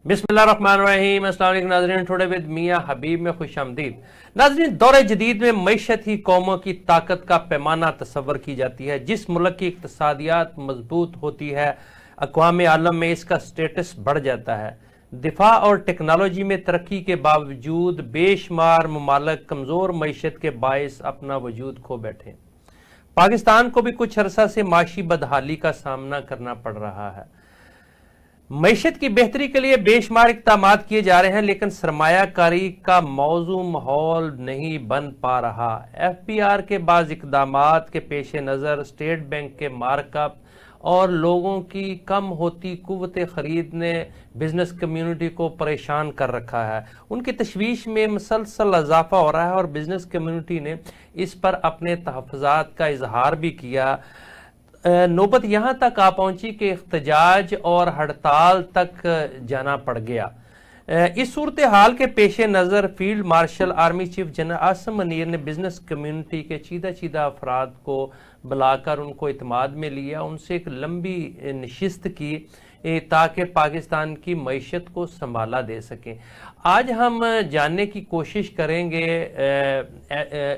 बिस्मिल्लाहिर्रहमानिर्रहीम। अस्सलाम वालेकुम नाज़रीन, टुडे विद मियां हबीब में खुशामदीद। नाज़रीन, दौरे जदीद में मईशत ही कौमों की ताकत का पैमाना तस्वर की जाती है। जिस मुल्क की इक़्तिसादियात मजबूत होती है, अक़वाम आलम में इसका स्टेटस बढ़ जाता है। दिफा और टेक्नोलॉजी में तरक्की के बावजूद बेशुमार ममालिक कमज़ोर मईशत के बायस अपना वजूद खो बैठे। पाकिस्तान को भी कुछ अरसा से माशी बदहाली का सामना करना पड़ रहा है। मईशत की बेहतरी के लिए बेशुमार इक़दामात किए जा रहे हैं, लेकिन सरमायाकारी का मौजू माहौल नहीं बन पा रहा। FBR के बाज़ इक़दामात के पेश नज़र स्टेट बैंक के मार्कअप और लोगों की कम होती कुव्वत ख़रीद ने बिजनेस कम्युनिटी को परेशान कर रखा है। उनकी तशवीश में मुसलसल इजाफा हो रहा है और बिजनेस कम्युनिटी ने इस पर अपने तहफ़्फ़ुज़ात का इजहार भी किया। नौबत यहाँ तक आ पहुंची कि इख्तिजाज और हड़ताल तक जाना पड़ गया। इस सूरत हाल के पेश नज़र field marshal army chief general Asim Munir ने बिजनेस कम्युनिटी के चीदा अफराद को बुलाकर उनको इत्मीनान में लिया, उनसे एक लंबी नशिस्त की ताकि पाकिस्तान की मईशत को संभाला दे सकें। आज हम जानने की कोशिश करेंगे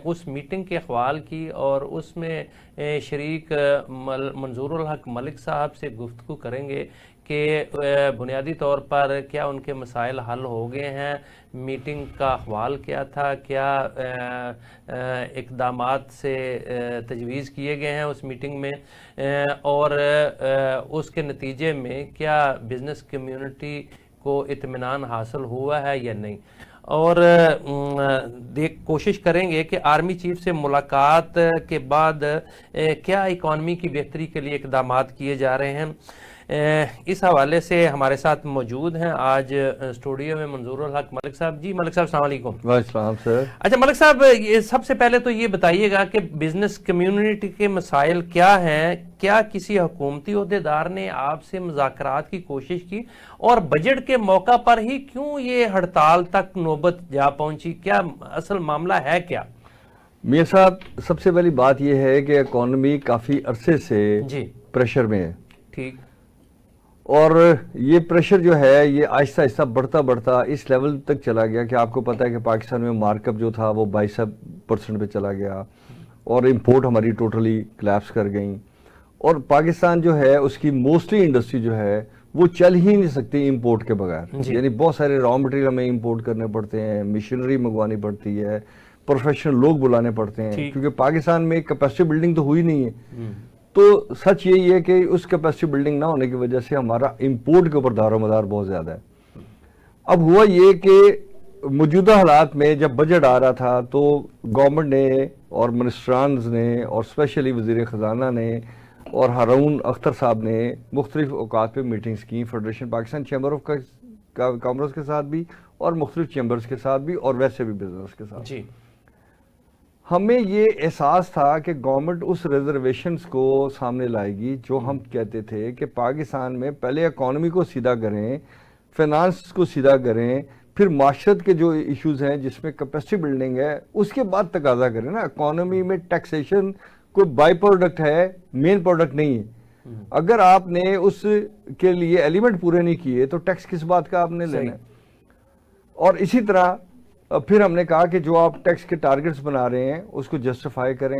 उस मीटिंग के अहवाल की और उसमें शरीक मंजूरुल हक मलिक साहब से गुफ्तगू करेंगे कि बुनियादी तौर पर क्या उनके मसाइल हल हो गए हैं, मीटिंग का अहवाल क्या था, क्या इक़दामात से तजवीज़ किए गए हैं उस मीटिंग में, और उसके नतीजे में क्या बिज़नेस कम्युनिटी को इत्मीनान हासिल हुआ है या नहीं। और कोशिश करेंगे कि आर्मी चीफ से मुलाकात के बाद क्या इकॉनमी की बेहतरी के लिए इक़दामात किए जा रहे हैं। इस हवाले से हमारे साथ मौजूद हैं आज स्टूडियो में मंजूरुल हक मलिक साहब। जी मलिक साहब, अस्सलाम वालेकुम। वालेकुम सर। अच्छा मलिक साहब, ये सबसे पहले तो ये बताइएगा कि बिजनेस कम्युनिटी के मसाइल क्या हैं, क्या किसी हुकूमती ओहदेदार ने आपसे मुज़ाकरात की कोशिश की और बजट के मौका पर ही क्यों ये हड़ताल तक नौबत जा पहुंची, क्या असल मामला है क्या? मियां साहब, सबसे पहली बात यह है कि इकॉनमी काफ़ी अरसे से जी प्रेशर में है। ठीक। और ये प्रेशर जो है ये आहिस्ता आहिस्ता बढ़ता इस लेवल तक चला गया कि आपको पता है कि पाकिस्तान में मार्कअप जो था वो 22% पे चला गया और इंपोर्ट हमारी टोटली क्लैप्स कर गई। और पाकिस्तान जो है उसकी मोस्टली इंडस्ट्री जो है वो चल ही नहीं सकती इंपोर्ट के बगैर। यानी बहुत सारे रॉ मटेरियल हमें इंपोर्ट करने पड़ते हैं, मशीनरी मंगवानी पड़ती है, प्रोफेशनल लोग बुलाने पड़ते हैं, क्योंकि पाकिस्तान में कैपेसिटी बिल्डिंग तो हुई नहीं है। तो सच यही है कि उस कैपेसिटी बिल्डिंग ना होने की वजह से हमारा इंपोर्ट के ऊपर दारोमदार बहुत ज़्यादा है। अब हुआ ये कि मौजूदा हालात में जब बजट आ रहा था तो गवर्नमेंट ने और मिनिस्ट्रान्स ने और स्पेशली वज़ीर ख़जाना ने और हारून अख्तर साहब ने मुख्तलिफ औकात पे मीटिंग्स की, federation Pakistan chamber of commerce के साथ भी और मुख्तलिफ चैम्बर्स के साथ भी और वैसे भी बिजनेस के साथ। जी। हमें ये एहसास था कि गवर्नमेंट उस रिजर्वेशंस को सामने लाएगी जो हम कहते थे कि पाकिस्तान में पहले इकॉनमी को सीधा करें, फाइनेंस को सीधा करें, फिर माशरत के जो इश्यूज हैं जिसमें कैपेसिटी बिल्डिंग है उसके बाद तकाजा करें ना। इकॉनमी में टैक्सेशन कोई बाई प्रोडक्ट है, मेन प्रोडक्ट नहीं है। अगर आपने उसके लिए एलिमेंट पूरे नहीं किए तो टैक्स किस बात का आपने लेना है। और इसी तरह फिर हमने कहा कि जो आप टैक्स के टारगेट्स बना रहे हैं उसको जस्टिफाई करें।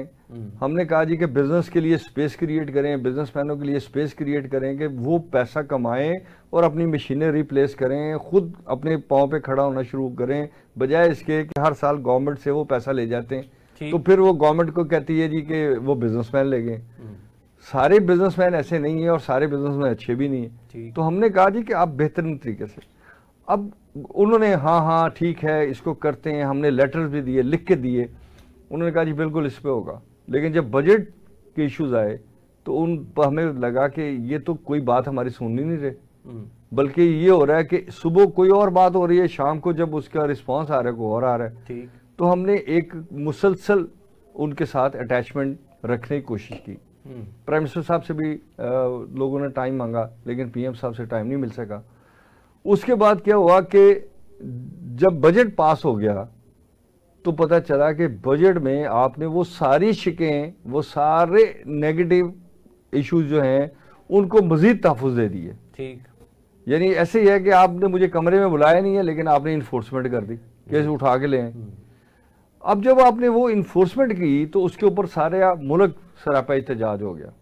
हमने कहा जी कि बिजनेस के लिए स्पेस क्रिएट करें, बिजनेसमैनों के लिए स्पेस क्रिएट करें कि वो पैसा कमाएं और अपनी मशीनें रिप्लेस करें, खुद अपने पाँव पे खड़ा होना शुरू करें, बजाय इसके कि हर साल गवर्नमेंट से वो पैसा ले जाते हैं तो फिर वो गवर्नमेंट को कहती है जी कि वो बिजनेसमैन ले गए। सारे बिजनेसमैन ऐसे नहीं है और सारे बिजनेसमैन अच्छे भी नहीं है। तो हमने कहा जी कि आप बेहतरीन तरीके से, अब उन्होंने हाँ ठीक है इसको करते हैं, हमने लेटर्स भी दिए, लिख के दिए, उन्होंने कहा जी बिल्कुल इस पे होगा। लेकिन जब बजट के इश्यूज आए तो उन पर हमें लगा कि ये तो कोई बात हमारी सुन ही नहीं रहे, बल्कि ये हो रहा है कि सुबह कोई और बात हो रही है, शाम को जब उसका रिस्पांस आ रहा है कोई और आ रहा है। तो हमने एक मुसलसल उनके साथ अटैचमेंट रखने की कोशिश की। प्राइम मिनिस्टर साहब से भी लोगों ने टाइम मांगा लेकिन PM साहब से टाइम नहीं मिल सका। उसके बाद क्या हुआ कि जब बजट पास हो गया तो पता चला कि बजट में आपने वो सारी शिकें, वो सारे नेगेटिव इश्यूज जो हैं उनको मजीद तहफ़्फ़ुज़ दे दिए। ठीक। यानी ऐसे ही है कि आपने मुझे कमरे में बुलाया नहीं है, लेकिन आपने इन्फोर्समेंट कर दी, केस उठा के ले आए। अब जब आपने वो इन्फोर्समेंट की तो उसके ऊपर सारे मुल्क सरापा एहतजाज हो गया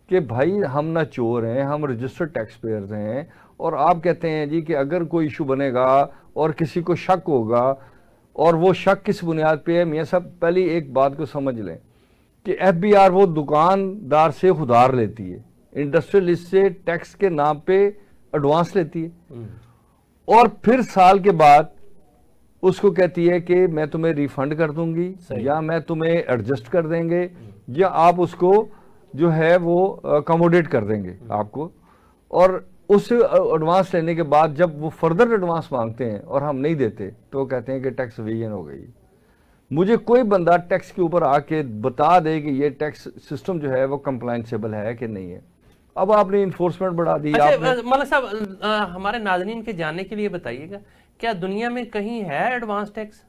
कि भाई हम ना चोर हैं, हम रजिस्टर्ड टैक्स पेयर्स हैं, और आप कहते हैं जी कि अगर कोई इशू बनेगा और किसी को शक होगा, और वो शक किस बुनियाद पे है? मियाँ साहब पहले एक बात को समझ लें कि FBR वो दुकानदार से उधार लेती है, इंडस्ट्रियलिस्ट से टैक्स के नाम पे एडवांस लेती है, और फिर साल के बाद उसको कहती है कि मैं तुम्हें रिफंड कर दूंगी, या मैं तुम्हें एडजस्ट कर देंगे, या आप उसको जो है वो अकोमोडेट कर देंगे आपको। और उस एडवांस लेने के बाद जब वो फर्दर एडवांस मांगते हैं और हम नहीं देते तो वो कहते हैं कि टैक्स एवेजन हो गई। मुझे कोई बंदा टैक्स के ऊपर आके बता दे कि ये टैक्स सिस्टम जो है वो कंप्लायंसेबल है कि नहीं है। अब आपने इन्फोर्समेंट बढ़ा दी। मलिक साहब, हमारे नाज़रीन के जानने के लिए बताइएगा, क्या दुनिया में कहीं है एडवांस टैक्स?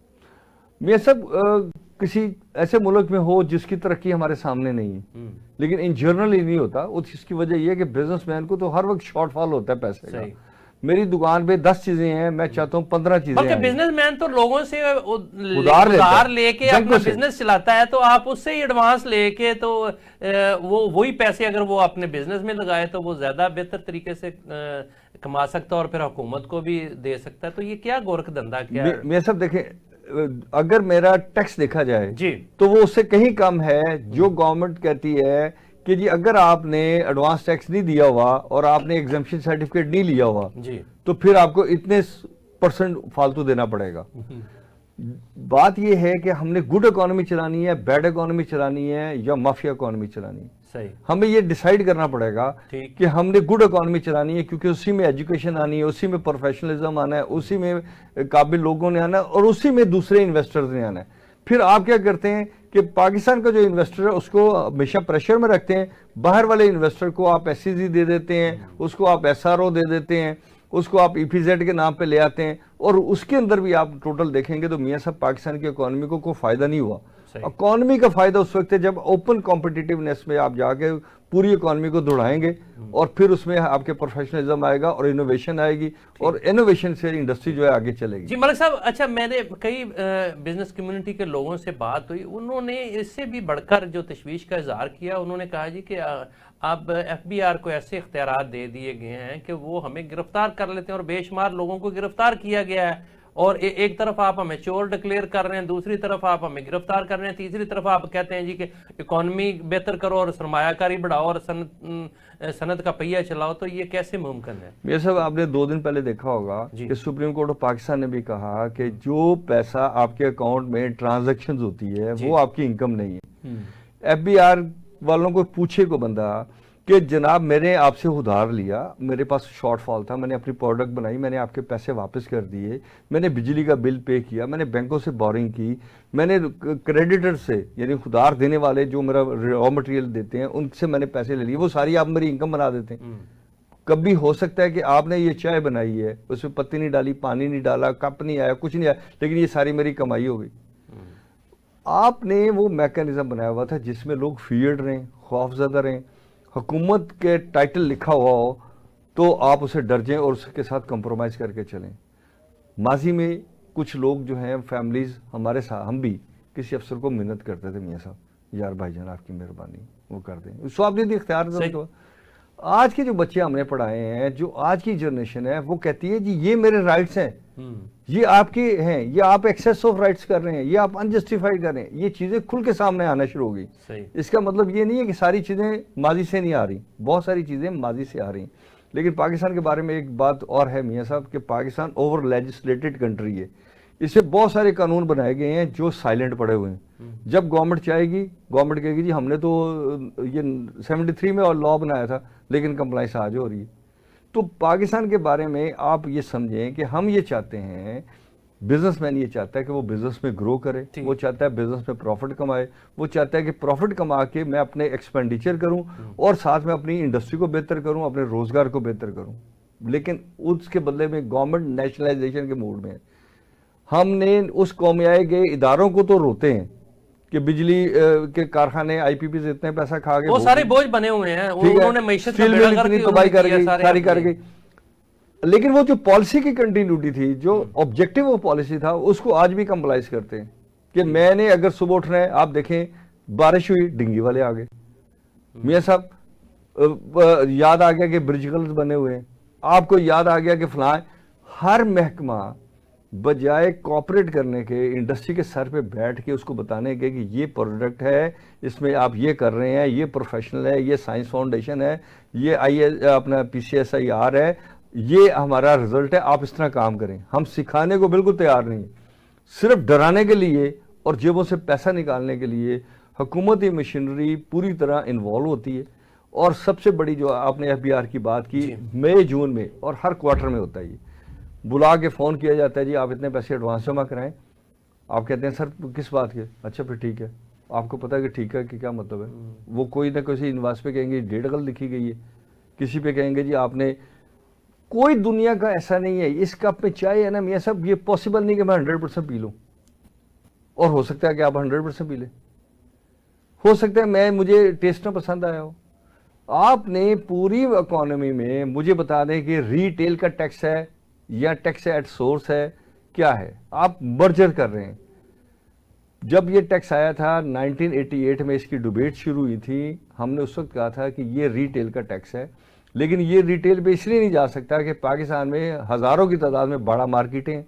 ये सब किसी ऐसे मुल्क में हो जिसकी तरक्की हमारे सामने नहीं है, लेकिन इन जनरल ही नहीं होता। इसकी वजह यह है कि बिजनेसमैन को तो हर वक्त शॉर्टफॉल होता है पैसे का। मेरी दुकान पे 10 चीजें हैं, मैं चाहता हूँ 15 चीजें हैं। बिजनेसमैन तो लोगों से उधार लेके अपना बिजनेस चलाता है, तो आप उससे ही एडवांस लेके तो वो वही पैसे अगर वो अपने बिजनेस में लगाए तो वो ज्यादा बेहतर तरीके से कमा सकता है और फिर हुकूमत को भी दे सकता है। तो ये क्या गोरख धंधा क्या है? मैं सब देखें, अगर मेरा टैक्स देखा जाए जी तो वो उससे कहीं कम है। जो गवर्नमेंट कहती है कि जी अगर आपने एडवांस टैक्स नहीं दिया हुआ और आपने एग्जम्पशन सर्टिफिकेट नहीं लिया हुआ जी, तो फिर आपको इतने % फालतू देना पड़ेगा। बात यह है कि हमने गुड इकोनॉमी चलानी है, बैड इकोनॉमी चलानी है, या माफिया इकोनॉमी चलानी है। सही, हमें ये डिसाइड करना पड़ेगा कि हमने गुड इकोनॉमी चलानी है, क्योंकि उसी में एजुकेशन आनी है, उसी में प्रोफेशनलिज्म आना है, उसी में काबिल लोगों ने आना है, और उसी में दूसरे इन्वेस्टर्स ने आना है। फिर आप क्या करते हैं कि पाकिस्तान का जो इन्वेस्टर है उसको हमेशा प्रेशर में रखते हैं। बाहर वाले इन्वेस्टर को आप SEZ दे देते हैं, उसको आप SRO दे देते हैं, उसको आप EPZ के नाम पे ले आते हैं, और उसके अंदर भी आप टोटल देखेंगे तो मियाँ साहब पाकिस्तान की इकोनॉमी को कोई फायदा नहीं हुआ। इकोनॉमी का फायदा उस वक्त है जब ओपन कॉम्पिटिटिवनेस में आप जाके पूरी इकोनॉमी को दौड़ाएंगे, और फिर उसमें आपके प्रोफेशनलिज्म आएगा और इनोवेशन आएगी, और इनोवेशन से इंडस्ट्री जो है आगे चलेगी। जी मलिक साहब, अच्छा, मैंने कई बिजनेस कम्युनिटी के लोगों से बात हुई, उन्होंने इससे भी बढ़कर जो तशवीश का इजहार किया, उन्होंने कहा जी कि अब FBR को ऐसे इख्तियारात दे दिए गए हैं कि वो हमें गिरफ्तार कर लेते हैं, और बेशुमार लोगों को गिरफ्तार किया गया है। और एक तरफ आप हमें चोर डिक्लेयर कर रहे हैं, दूसरी तरफ आप हमें गिरफ्तार कर रहे हैं, तीसरी तरफ आप कहते हैं जी कि इकोनॉमी बेहतर करो और सरमायाकारी बढ़ाओ और सनत का पहिया चलाओ। तो ये कैसे मुमकिन है? ये सब आपने 2 दिन पहले देखा होगा कि सुप्रीम कोर्ट ऑफ पाकिस्तान ने भी कहा कि जो पैसा आपके अकाउंट में ट्रांजैक्शंस होती है वो आपकी इनकम नहीं है। FBR वालों को पूछे को बंदा कि जनाब मैंने आपसे उधार लिया, मेरे पास शॉर्टफॉल था, मैंने अपनी प्रोडक्ट बनाई, मैंने आपके पैसे वापस कर दिए, मैंने बिजली का बिल पे किया, मैंने बैंकों से बोरिंग की, मैंने क्रेडिटर से यानी उधार देने वाले जो मेरा रॉ मटेरियल देते हैं उनसे मैंने पैसे ले लिए, वो सारी आप मेरी इनकम बना देते हैं। कभी हो सकता है कि आपने ये चाय बनाई है, उसमें पत्ती नहीं डाली, पानी नहीं डाला, कप नहीं आया, कुछ नहीं आया, लेकिन ये सारी मेरी कमाई हो गई। आपने वो मैकेनिज्म बनाया हुआ था जिसमें लोग फियर्ड रहें, खौफजदा रहें, हुकूमत के टाइटल लिखा हुआ हो तो आप उसे डर जाएं और उसके साथ कंप्रोमाइज़ करके चलें। माजी में कुछ लोग जो हैं फैमिलीज हमारे साथ, हम भी किसी अफसर को मिन्नत करते थे, मियाँ साहब यार भाईजान आपकी मेहरबानी वो कर दें, उसको आपने दी इख्तियार। आज के जो बच्चे हमने पढ़ाए हैं, जो आज की जनरेशन है, वो कहती है जी ये मेरे राइट्स हैं, ये आपके हैं, ये आप एक्सेस ऑफ राइट्स कर रहे हैं, ये आप अनजस्टिफाइड कर रहे हैं। ये चीजें खुल के सामने आना शुरू हो गई। इसका मतलब ये नहीं है कि सारी चीजें माजी से नहीं आ रही, बहुत सारी चीजें माजी से आ रही। लेकिन पाकिस्तान के बारे में एक बात और है मियाँ साहब कि पाकिस्तान ओवर लेजिस्लेटेड कंट्री है। इससे बहुत सारे कानून बनाए गए हैं जो साइलेंट पड़े हुए हैं। जब गवर्नमेंट चाहेगी, गवर्नमेंट कहेगी जी हमने तो ये 73 में और लॉ बनाया था, लेकिन कंप्लाइंस आज हो रही है। तो पाकिस्तान के बारे में आप ये समझें कि हम ये चाहते हैं, बिजनेसमैन ये चाहता है कि वो बिजनेस में ग्रो करे, वो चाहता है बिजनेस में प्रॉफिट कमाए, वो चाहता है कि प्रॉफिट कमा के मैं अपने एक्सपेंडिचर करूं और साथ में अपनी इंडस्ट्री को बेहतर करूं, अपने रोजगार को बेहतर करूं। लेकिन उसके बदले में गवर्नमेंट नेशनलाइजेशन के मूड में है। हमने उस कौमियाए गए इदारों को तो रोते हैं कि बिजली के कारखाने IPP से इतने पैसा खा गए, वो सारे बोझ बने हुए हैं, उन्होंने मैशत का तबाही कर गई, सारी कर गई। लेकिन वो जो पॉलिसी की कंटिन्यूटी थी, जो ऑब्जेक्टिव वो पॉलिसी था, उसको आज भी कंप्लाइज करते हैं कि मैंने अगर सुबह उठना है, आप देखें बारिश हुई, डिंगी वाले आ गए, मियां साहब याद आ गया कि ब्रिज कलर्स बने हुए हैं, आपको याद आ गया कि फलां, हर महकमा बजाय कॉपरेट करने के इंडस्ट्री के सर पे बैठ के उसको बताने के कि ये प्रोडक्ट है, इसमें आप ये कर रहे हैं, ये प्रोफेशनल है, ये साइंस फाउंडेशन है, ये अपना PCSIR है, ये हमारा रिजल्ट है, आप इस तरह काम करें। हम सिखाने को बिल्कुल तैयार नहीं, सिर्फ डराने के लिए और जेबों से पैसा निकालने के लिए हुकूमती मशीनरी पूरी तरह इन्वॉल्व होती है। और सबसे बड़ी जो आपने FBR की बात की, मई जून में और हर क्वार्टर में होता है, ये बुला के फ़ोन किया जाता है, जी आप इतने पैसे एडवांस जमा कराएं। आप कहते हैं सर किस बात के? अच्छा फिर ठीक है। आपको पता है कि ठीक है कि क्या मतलब है? वो कोई ना किसी इन्वाइस पे कहेंगे डेट गलत लिखी गई है, किसी पे कहेंगे जी आपने, कोई दुनिया का ऐसा नहीं है। इस कप में चाय है ना मियाँ साहब, ये पॉसिबल नहीं कि मैं 100% पी लूँ, और हो सकता है कि आप 100% पी लें, हो सकता है मुझे टेस्ट ना पसंद आया हो। आपने पूरी इकोनॉमी में मुझे बता दें कि रिटेल का टैक्स है या टैक्स एट सोर्स है, क्या है? आप मर्जर कर रहे हैं। जब ये टैक्स आया था 1988 में, इसकी डिबेट शुरू हुई थी, हमने उस वक्त कहा था कि ये रिटेल का टैक्स है, लेकिन ये रिटेल पे इसलिए नहीं जा सकता कि पाकिस्तान में हज़ारों की तादाद में बड़ा मार्केटें हैं।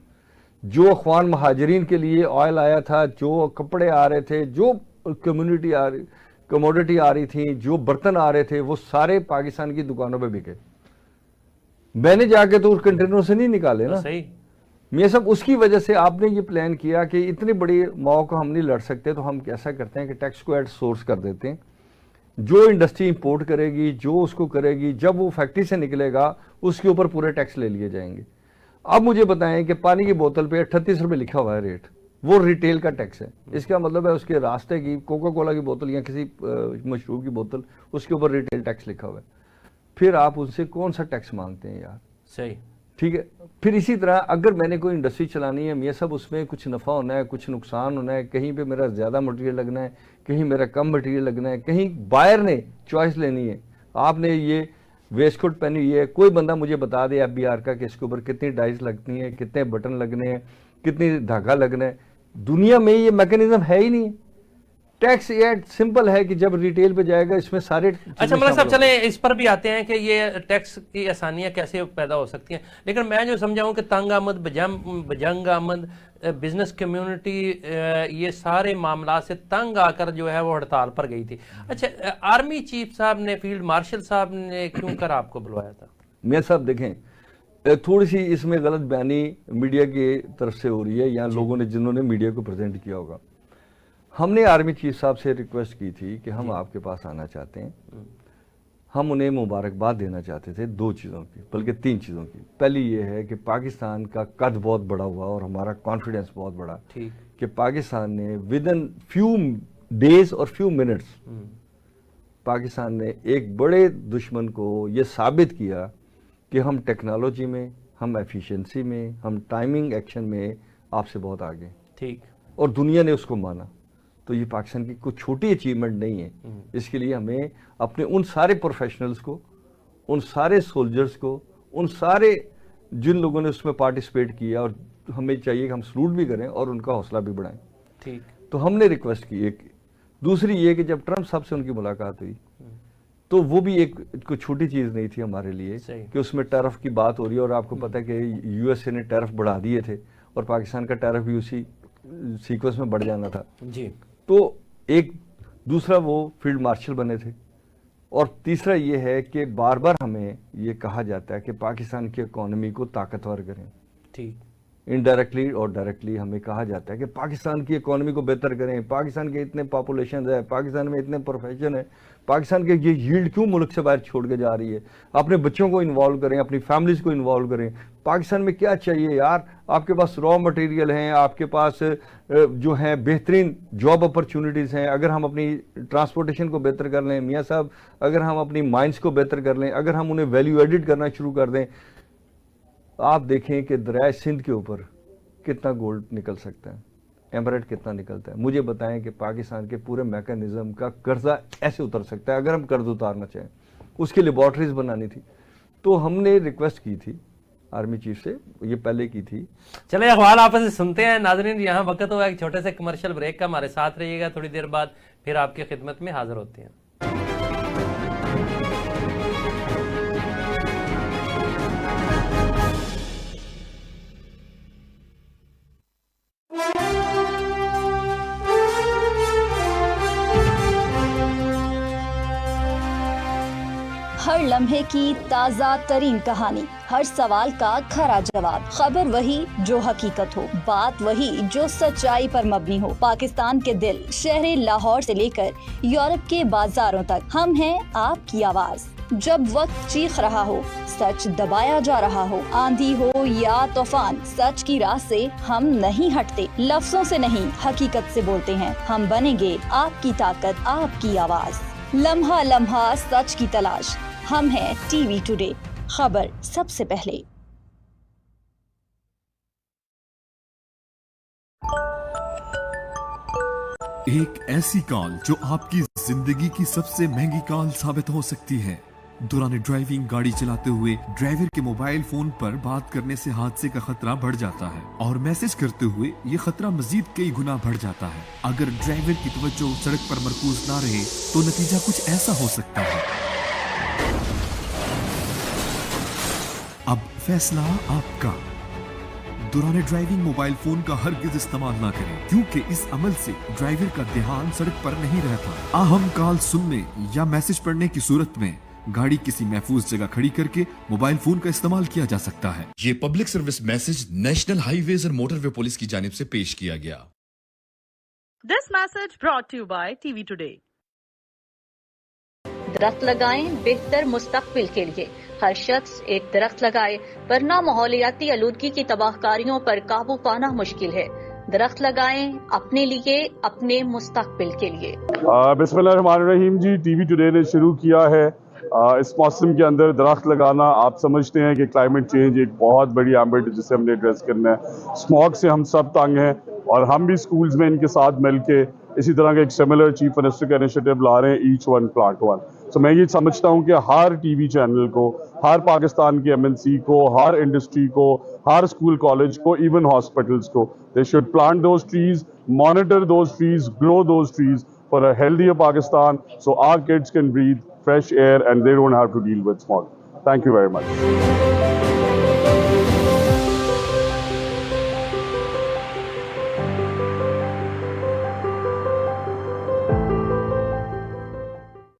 जो अखवान महाजरीन के लिए ऑयल आया था, जो कपड़े आ रहे थे, जो कमोडिटी आ रही थी, जो बर्तन आ रहे थे, वो सारे पाकिस्तान की दुकानों पे बिके। मैंने जाके तो उस कंटेनरों से नहीं निकाले ना। सही मियां साहब, उसकी वजह से आपने ये प्लान किया कि इतनी बड़ी मौत को हम नहीं लड़ सकते, तो हम कैसा करते हैं कि टैक्स को एट सोर्स कर देते हैं। जो इंडस्ट्री इंपोर्ट करेगी, जो उसको करेगी, जब वो फैक्ट्री से निकलेगा उसके ऊपर पूरे टैक्स ले लिए जाएंगे। अब मुझे बताएं कि पानी की बोतल पे 38 रुपये लिखा हुआ है रेट, वो रिटेल का टैक्स है। इसका मतलब है उसके रास्ते की कोका कोला की बोतल या किसी मशरूब की बोतल, उसके ऊपर रिटेल टैक्स लिखा हुआ है। फिर आप उनसे कौन सा टैक्स मांगते हैं यार? सही, ठीक है। फिर इसी तरह अगर मैंने कोई इंडस्ट्री चलानी है मियाँ साहब, उसमें कुछ नफ़ा होना है, कुछ नुकसान होना है, कहीं पे मेरा ज़्यादा मटेरियल लगना है, कहीं मेरा कम मटेरियल लगना है, कहीं बायर ने चॉइस लेनी है। आपने ये वेस्ट कोट पहनी हुई है, कोई बंदा मुझे बता दे FBR का कि इसके ऊपर कितनी डाइस लगती हैं, कितने बटन लगने हैं, कितनी धागा लगना है। दुनिया में ये मैकेनिज्म है ही नहीं। टैक्स ये सिंपल है कि जब रिटेल पे जाएगा इसमें सारे। अच्छा मलिक साहब, चले इस पर भी आते हैं कि ये टैक्स की आसानियां कैसे पैदा हो सकती हैं, लेकिन मैं जो समझाऊं कि तंग आमद, बजंग आमद, बिजनेस कम्युनिटी, ये सारे मामला से तंग आकर जो है वो हड़ताल पर गई थी। अच्छा, आर्मी चीफ साहब ने, फील्ड मार्शल साहब ने क्यों कर आपको बुलवाया था? मियां साहब देखें, थोड़ी सी इसमें गलत बयानी मीडिया की तरफ से हो रही है, या लोगों ने जिन्होंने मीडिया को प्रेजेंट किया होगा। हमने आर्मी चीफ साहब से रिक्वेस्ट की थी कि हम आपके पास आना चाहते हैं, हम उन्हें मुबारकबाद देना चाहते थे 2 चीज़ों की, बल्कि 3 चीज़ों की। पहली ये है कि पाकिस्तान का कद बहुत बड़ा हुआ और हमारा कॉन्फिडेंस बहुत बड़ा कि पाकिस्तान ने विद इन फ्यू डेज और फ्यू मिनट्स पाकिस्तान ने एक बड़े दुश्मन को ये साबित किया कि हम टेक्नोलॉजी में, हम एफिशिएंसी में, हम टाइमिंग एक्शन में आपसे बहुत आगे। ठीक। और दुनिया ने उसको माना। तो ये पाकिस्तान की कोई छोटी अचीवमेंट नहीं है। इसके लिए हमें अपने उन सारे प्रोफेशनल्स को, उन सारे सोल्जर्स को, उन सारे जिन लोगों ने उसमें पार्टिसिपेट किया, और हमें चाहिए कि हम सलूट भी करें और उनका हौसला भी बढ़ाएं। ठीक। तो हमने रिक्वेस्ट की। एक दूसरी ये कि जब ट्रंप साहब से उनकी मुलाकात हुई तो वो भी एक कोई छोटी चीज़ नहीं थी हमारे लिए कि उसमें टैरिफ की बात हो रही है, और आपको पता है कि USA ने टैरिफ बढ़ा दिए थे और पाकिस्तान का टैरिफ भी उसी सीक्वेंस में बढ़ जाना था जी। तो एक दूसरा वो फील्ड मार्शल बने थे, और तीसरा ये है कि बार बार हमें ये कहा जाता है कि पाकिस्तान की इकोनॉमी को ताकतवर करें। ठीक। इनडायरेक्टली और डायरेक्टली हमें कहा जाता है कि पाकिस्तान की इकोनॉमी को बेहतर करें, पाकिस्तान के इतने पॉपुलेशन है, पाकिस्तान में इतने प्रोफेशन है, पाकिस्तान के ये यील्ड क्यों मुल्क से बाहर छोड़ के जा रही है, अपने बच्चों को इन्वॉल्व करें, अपनी फैमिलीज को इन्वॉल्व करें। पाकिस्तान में क्या चाहिए यार? आपके पास रॉ मटेरियल हैं, आपके पास जो है बेहतरीन जॉब अपॉर्चुनिटीज़ हैं। अगर हम अपनी ट्रांसपोर्टेशन को बेहतर कर लें मियाँ साहब, अगर हम अपनी माइंस को बेहतर कर लें, अगर हम उन्हें वैल्यू एडिड करना शुरू कर दें, आप देखें कि दरिया सिंध के ऊपर कितना गोल्ड निकल सकता है, एमरेट कितना निकलता है। मुझे बताएं कि पाकिस्तान के पूरे मैकेनिज्म का कर्जा ऐसे उतर सकता है अगर हम कर्ज उतारना चाहें। उसकी लेबॉर्ट्रीज बनानी थी। तो हमने रिक्वेस्ट की थी आर्मी चीफ से, ये पहले की थी। चले अखबार आपस से सुनते हैं नाजरीन, यहाँ वक्त हुआ एक छोटे से कमर्शियल ब्रेक का, हमारे साथ रहिएगा, थोड़ी देर बाद फिर आपकी खिदमत में हाजिर होते हैं। हर लम्हे की ताज़ा तरीन कहानी, हर सवाल का खरा जवाब, खबर वही जो हकीकत हो, बात वही जो सच्चाई पर मबनी हो। पाकिस्तान के दिल शहर लाहौर से लेकर यूरोप के बाजारों तक, हम हैं आपकी आवाज। जब वक्त चीख रहा हो, सच दबाया जा रहा हो, आंधी हो या तूफान, सच की राह से हम नहीं हटते। लफ्जों से नहीं, हकीकत से बोलते हैं। हम बनेंगे आपकी ताकत, आपकी आवाज। लम्हा लम्हा सच की तलाश, हम हैं टीवी टुडे, खबर सबसे पहले। एक ऐसी कॉल जो आपकी जिंदगी की सबसे महंगी कॉल साबित हो सकती है। दौरान ड्राइविंग गाड़ी चलाते हुए ड्राइवर के मोबाइल फोन पर बात करने से हादसे का खतरा बढ़ जाता है और मैसेज करते हुए ये खतरा मजीद कई गुना बढ़ जाता है। अगर ड्राइवर की तवज्जो सड़क पर मरकूज ना रहे तो नतीजा कुछ ऐसा हो सकता है। अब फैसला आपका। दौरान ड्राइविंग मोबाइल फोन का हरगिज इस्तेमाल ना करें, क्योंकि इस अमल से ड्राइवर का ध्यान सड़क पर नहीं रहता। अहम कॉल सुनने या मैसेज पढ़ने की सूरत में गाड़ी किसी महफूज जगह खड़ी करके मोबाइल फोन का इस्तेमाल किया जा सकता है। ये public service message national highways और मोटरवे पुलिस की जानिब से पेश किया गया। This message brought to you by TV today. दरख्त लगाएं बेहतर मुस्तकबिल के लिए। हर शख्स एक दरख्त लगाए, वरना माहौलियाती आलूदगी की तबाहकारियों पर काबू पाना मुश्किल है। दरख्त लगाएं अपने लिए, अपने मुस्तकबिल के लिए। बिस्मिल्लाहिर्रहमानिर्रहीम जी, टीवी टुडे ने शुरू किया है इस मौसम के अंदर दरख्त लगाना। आप समझते हैं कि क्लाइमेट चेंज एक बहुत बड़ी एम्बिट है जिसे हमने एड्रेस करना है। स्मॉग से हम सब तंग हैं और हम भी स्कूल्स में इनके साथ मिलके इसी तरह का एक सिमिलर चीफ मिनिस्टर का इनिशिएटिव ला रहे हैं, ईच वन प्लांट वन। तो मैं ये समझता हूँ कि हर टीवी चैनल को, हर पाकिस्तान के एमएनसी को, हर इंडस्ट्री को, हर स्कूल कॉलेज को, इवन हॉस्पिटल्स को, they should plant those trees, monitor those trees, grow those trees for a healthier Pakistan so our kids can breathe fresh air and they don't have to deal with smog. Thank you very much.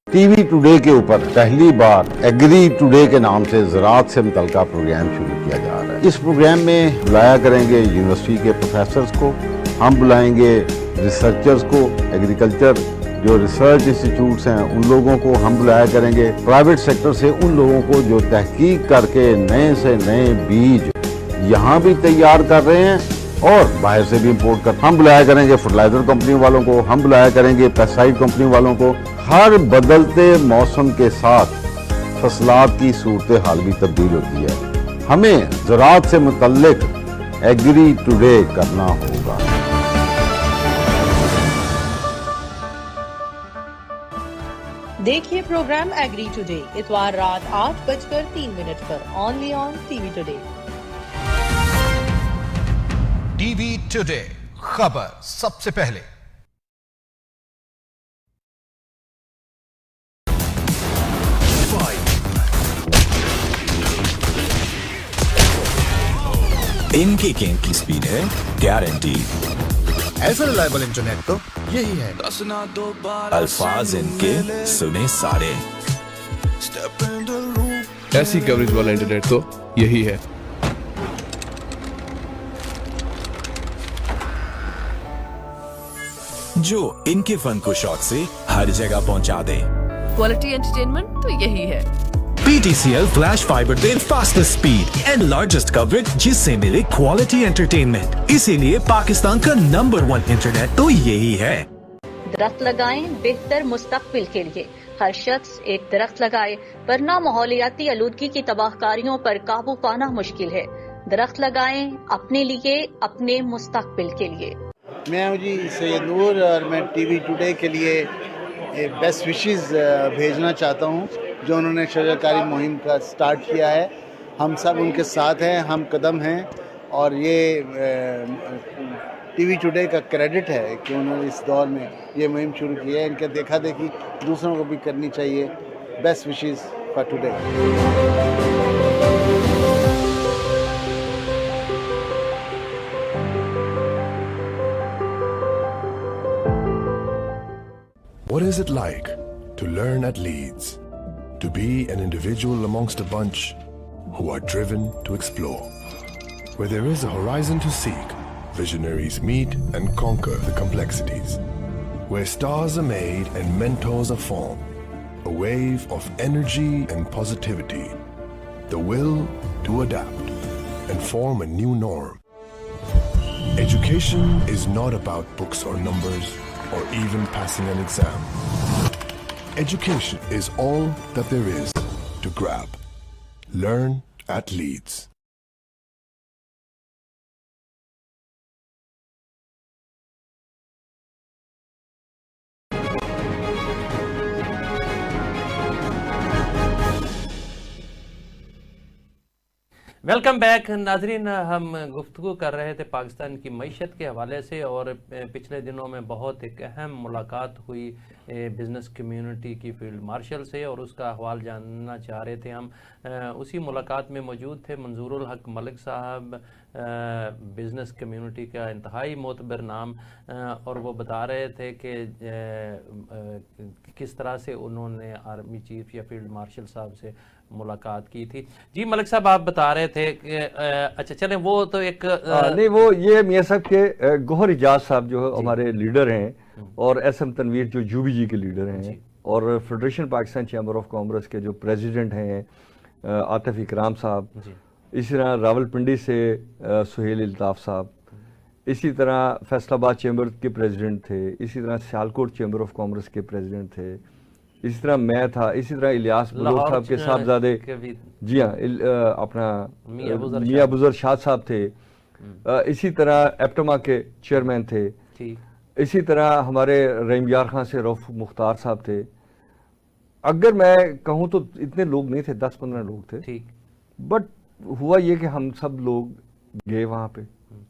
TV today के ऊपर पहली बार agree today के नाम से ज़राअत से मुतल्लिका programme शुरू किया जा रहा है। इस प्रोग्राम में बुलाया करेंगे यूनिवर्सिटी के प्रोफेसर्स को, हम बुलाएंगे रिसर्चर्स को, एग्रीकल्चर जो रिसर्च इंस्टीट्यूट्स हैं उन लोगों को हम बुलाया करेंगे, प्राइवेट सेक्टर से उन लोगों को जो तहकीक करके नए से नए बीज यहाँ भी तैयार कर रहे हैं और बाहर से भी इंपोर्ट कर। हम बुलाया करेंगे फर्टिलाइजर कंपनी वालों को, हम बुलाया करेंगे पेस्टिसाइड कंपनी वालों को। हर बदलते मौसम के साथ फसलात की सूरत हाल भी तब्दील होती है। हमें ज़राअत से मुतल्लिक एग्री टुडे करना होगा। देखिए प्रोग्राम एग्री टुडे इतवार रात 8:03 पर only on TV today. TV today, खबर सबसे पहले। इनकी गेम की स्पीड है गारंटी। ऐसा रिलायबल इंटरनेट तो यही है। अल्फाज इनके सुने सारे। ऐसी कवरेज वाला इंटरनेट तो यही है। जो इनके फन को शॉट से हर जगह पहुंचा दे। क्वालिटी एंटरटेनमेंट तो यही है। PTCL flash fibre they fastest speed and largest coverage, जिससे मिले क्वालिटी एंटरटेनमेंट। इसीलिए पाकिस्तान का नंबर 1 इंटरनेट तो यही है। दरख्त लगाएं बेहतर मुस्तकबिल के लिए। हर शख्स एक दरख्त लगाए, वरना माहौलियाती आलूदगी की तबाहकारियों पर काबू पाना मुश्किल है। दरख्त लगाएं अपने लिए, अपने मुस्तकबिल के लिए। मैं हूँ जी सैयद नूर और मैं टीवी टुडे के लिए बेस्ट विशेस भेजना चाहता हूँ जो उन्होंने शजरकारी मुहिम का स्टार्ट किया है। हम सब उनके साथ हैं, हम कदम हैं। और ये टीवी टुडे का क्रेडिट है कि उन्होंने इस दौर में ये मुहिम शुरू की है। इनके देखा देखी दूसरों को भी करनी चाहिए। Best wishes for today. What is it like to learn at Leeds? To be an individual amongst a bunch who are driven to explore. Where there is a horizon to seek, visionaries meet and conquer the complexities. Where stars are made and mentors are formed. A wave of energy and positivity. The will to adapt and form a new norm. Education is not about books or numbers or even passing an exam. Education is all that there is to grab. Learn at Leeds. Welcome back नाजरीन। हम गुफ्तगू कर रहे थे पाकिस्तान की मईशत के हवाले से और पिछले दिनों में बहुत एक अहम मुलाकात हुई बिज़नेस कम्युनिटी की फील्ड मार्शल से और उसका अहवाल जानना चाह रहे थे हम। उसी मुलाकात में मौजूद थे मंजूरुल हक मलिक साहब, बिज़नेस कम्युनिटी का इंतहाई मोतबर नाम, और वो बता रहे थे कि किस तरह से उन्होंने आर्मी चीफ या फील्ड मार्शल साहब से मुलाकात की थी। जी मलिक साहब, आप बता रहे थे कि अच्छा चलें, वो तो एक नहीं, वो ये मियां साहब के गौहर इजाज साहब जो हमारे लीडर हैं और एसएम तनवीर जो यूबीजी के लीडर हैं और federation Pakistan chamber of commerce के जो प्रेसिडेंट हैं आतिफ इकराम साहब, इसी तरह रावलपिंडी से सुहेल इल्ताफ साहब, इसी तरह फैसलाबाद चैम्बर के प्रेसिडेंट थे, इसी तरह सियालकोट चैम्बर ऑफ कॉमर्स के प्रेसिडेंट थे, इसी तरह मैं था, इसी तरह इलियास बलोच साहब के साहबजादे, जी हाँ, अपना मियां बुजर शाह साहब थे, इसी तरह एप्टमा के चेयरमैन थे, इसी तरह हमारे रहीम यार खान से रऊफ मुख्तार साहब थे। अगर मैं कहूँ तो इतने लोग नहीं थे, 10-15 लोग थे, बट हुआ ये कि हम सब लोग गए वहाँ पे,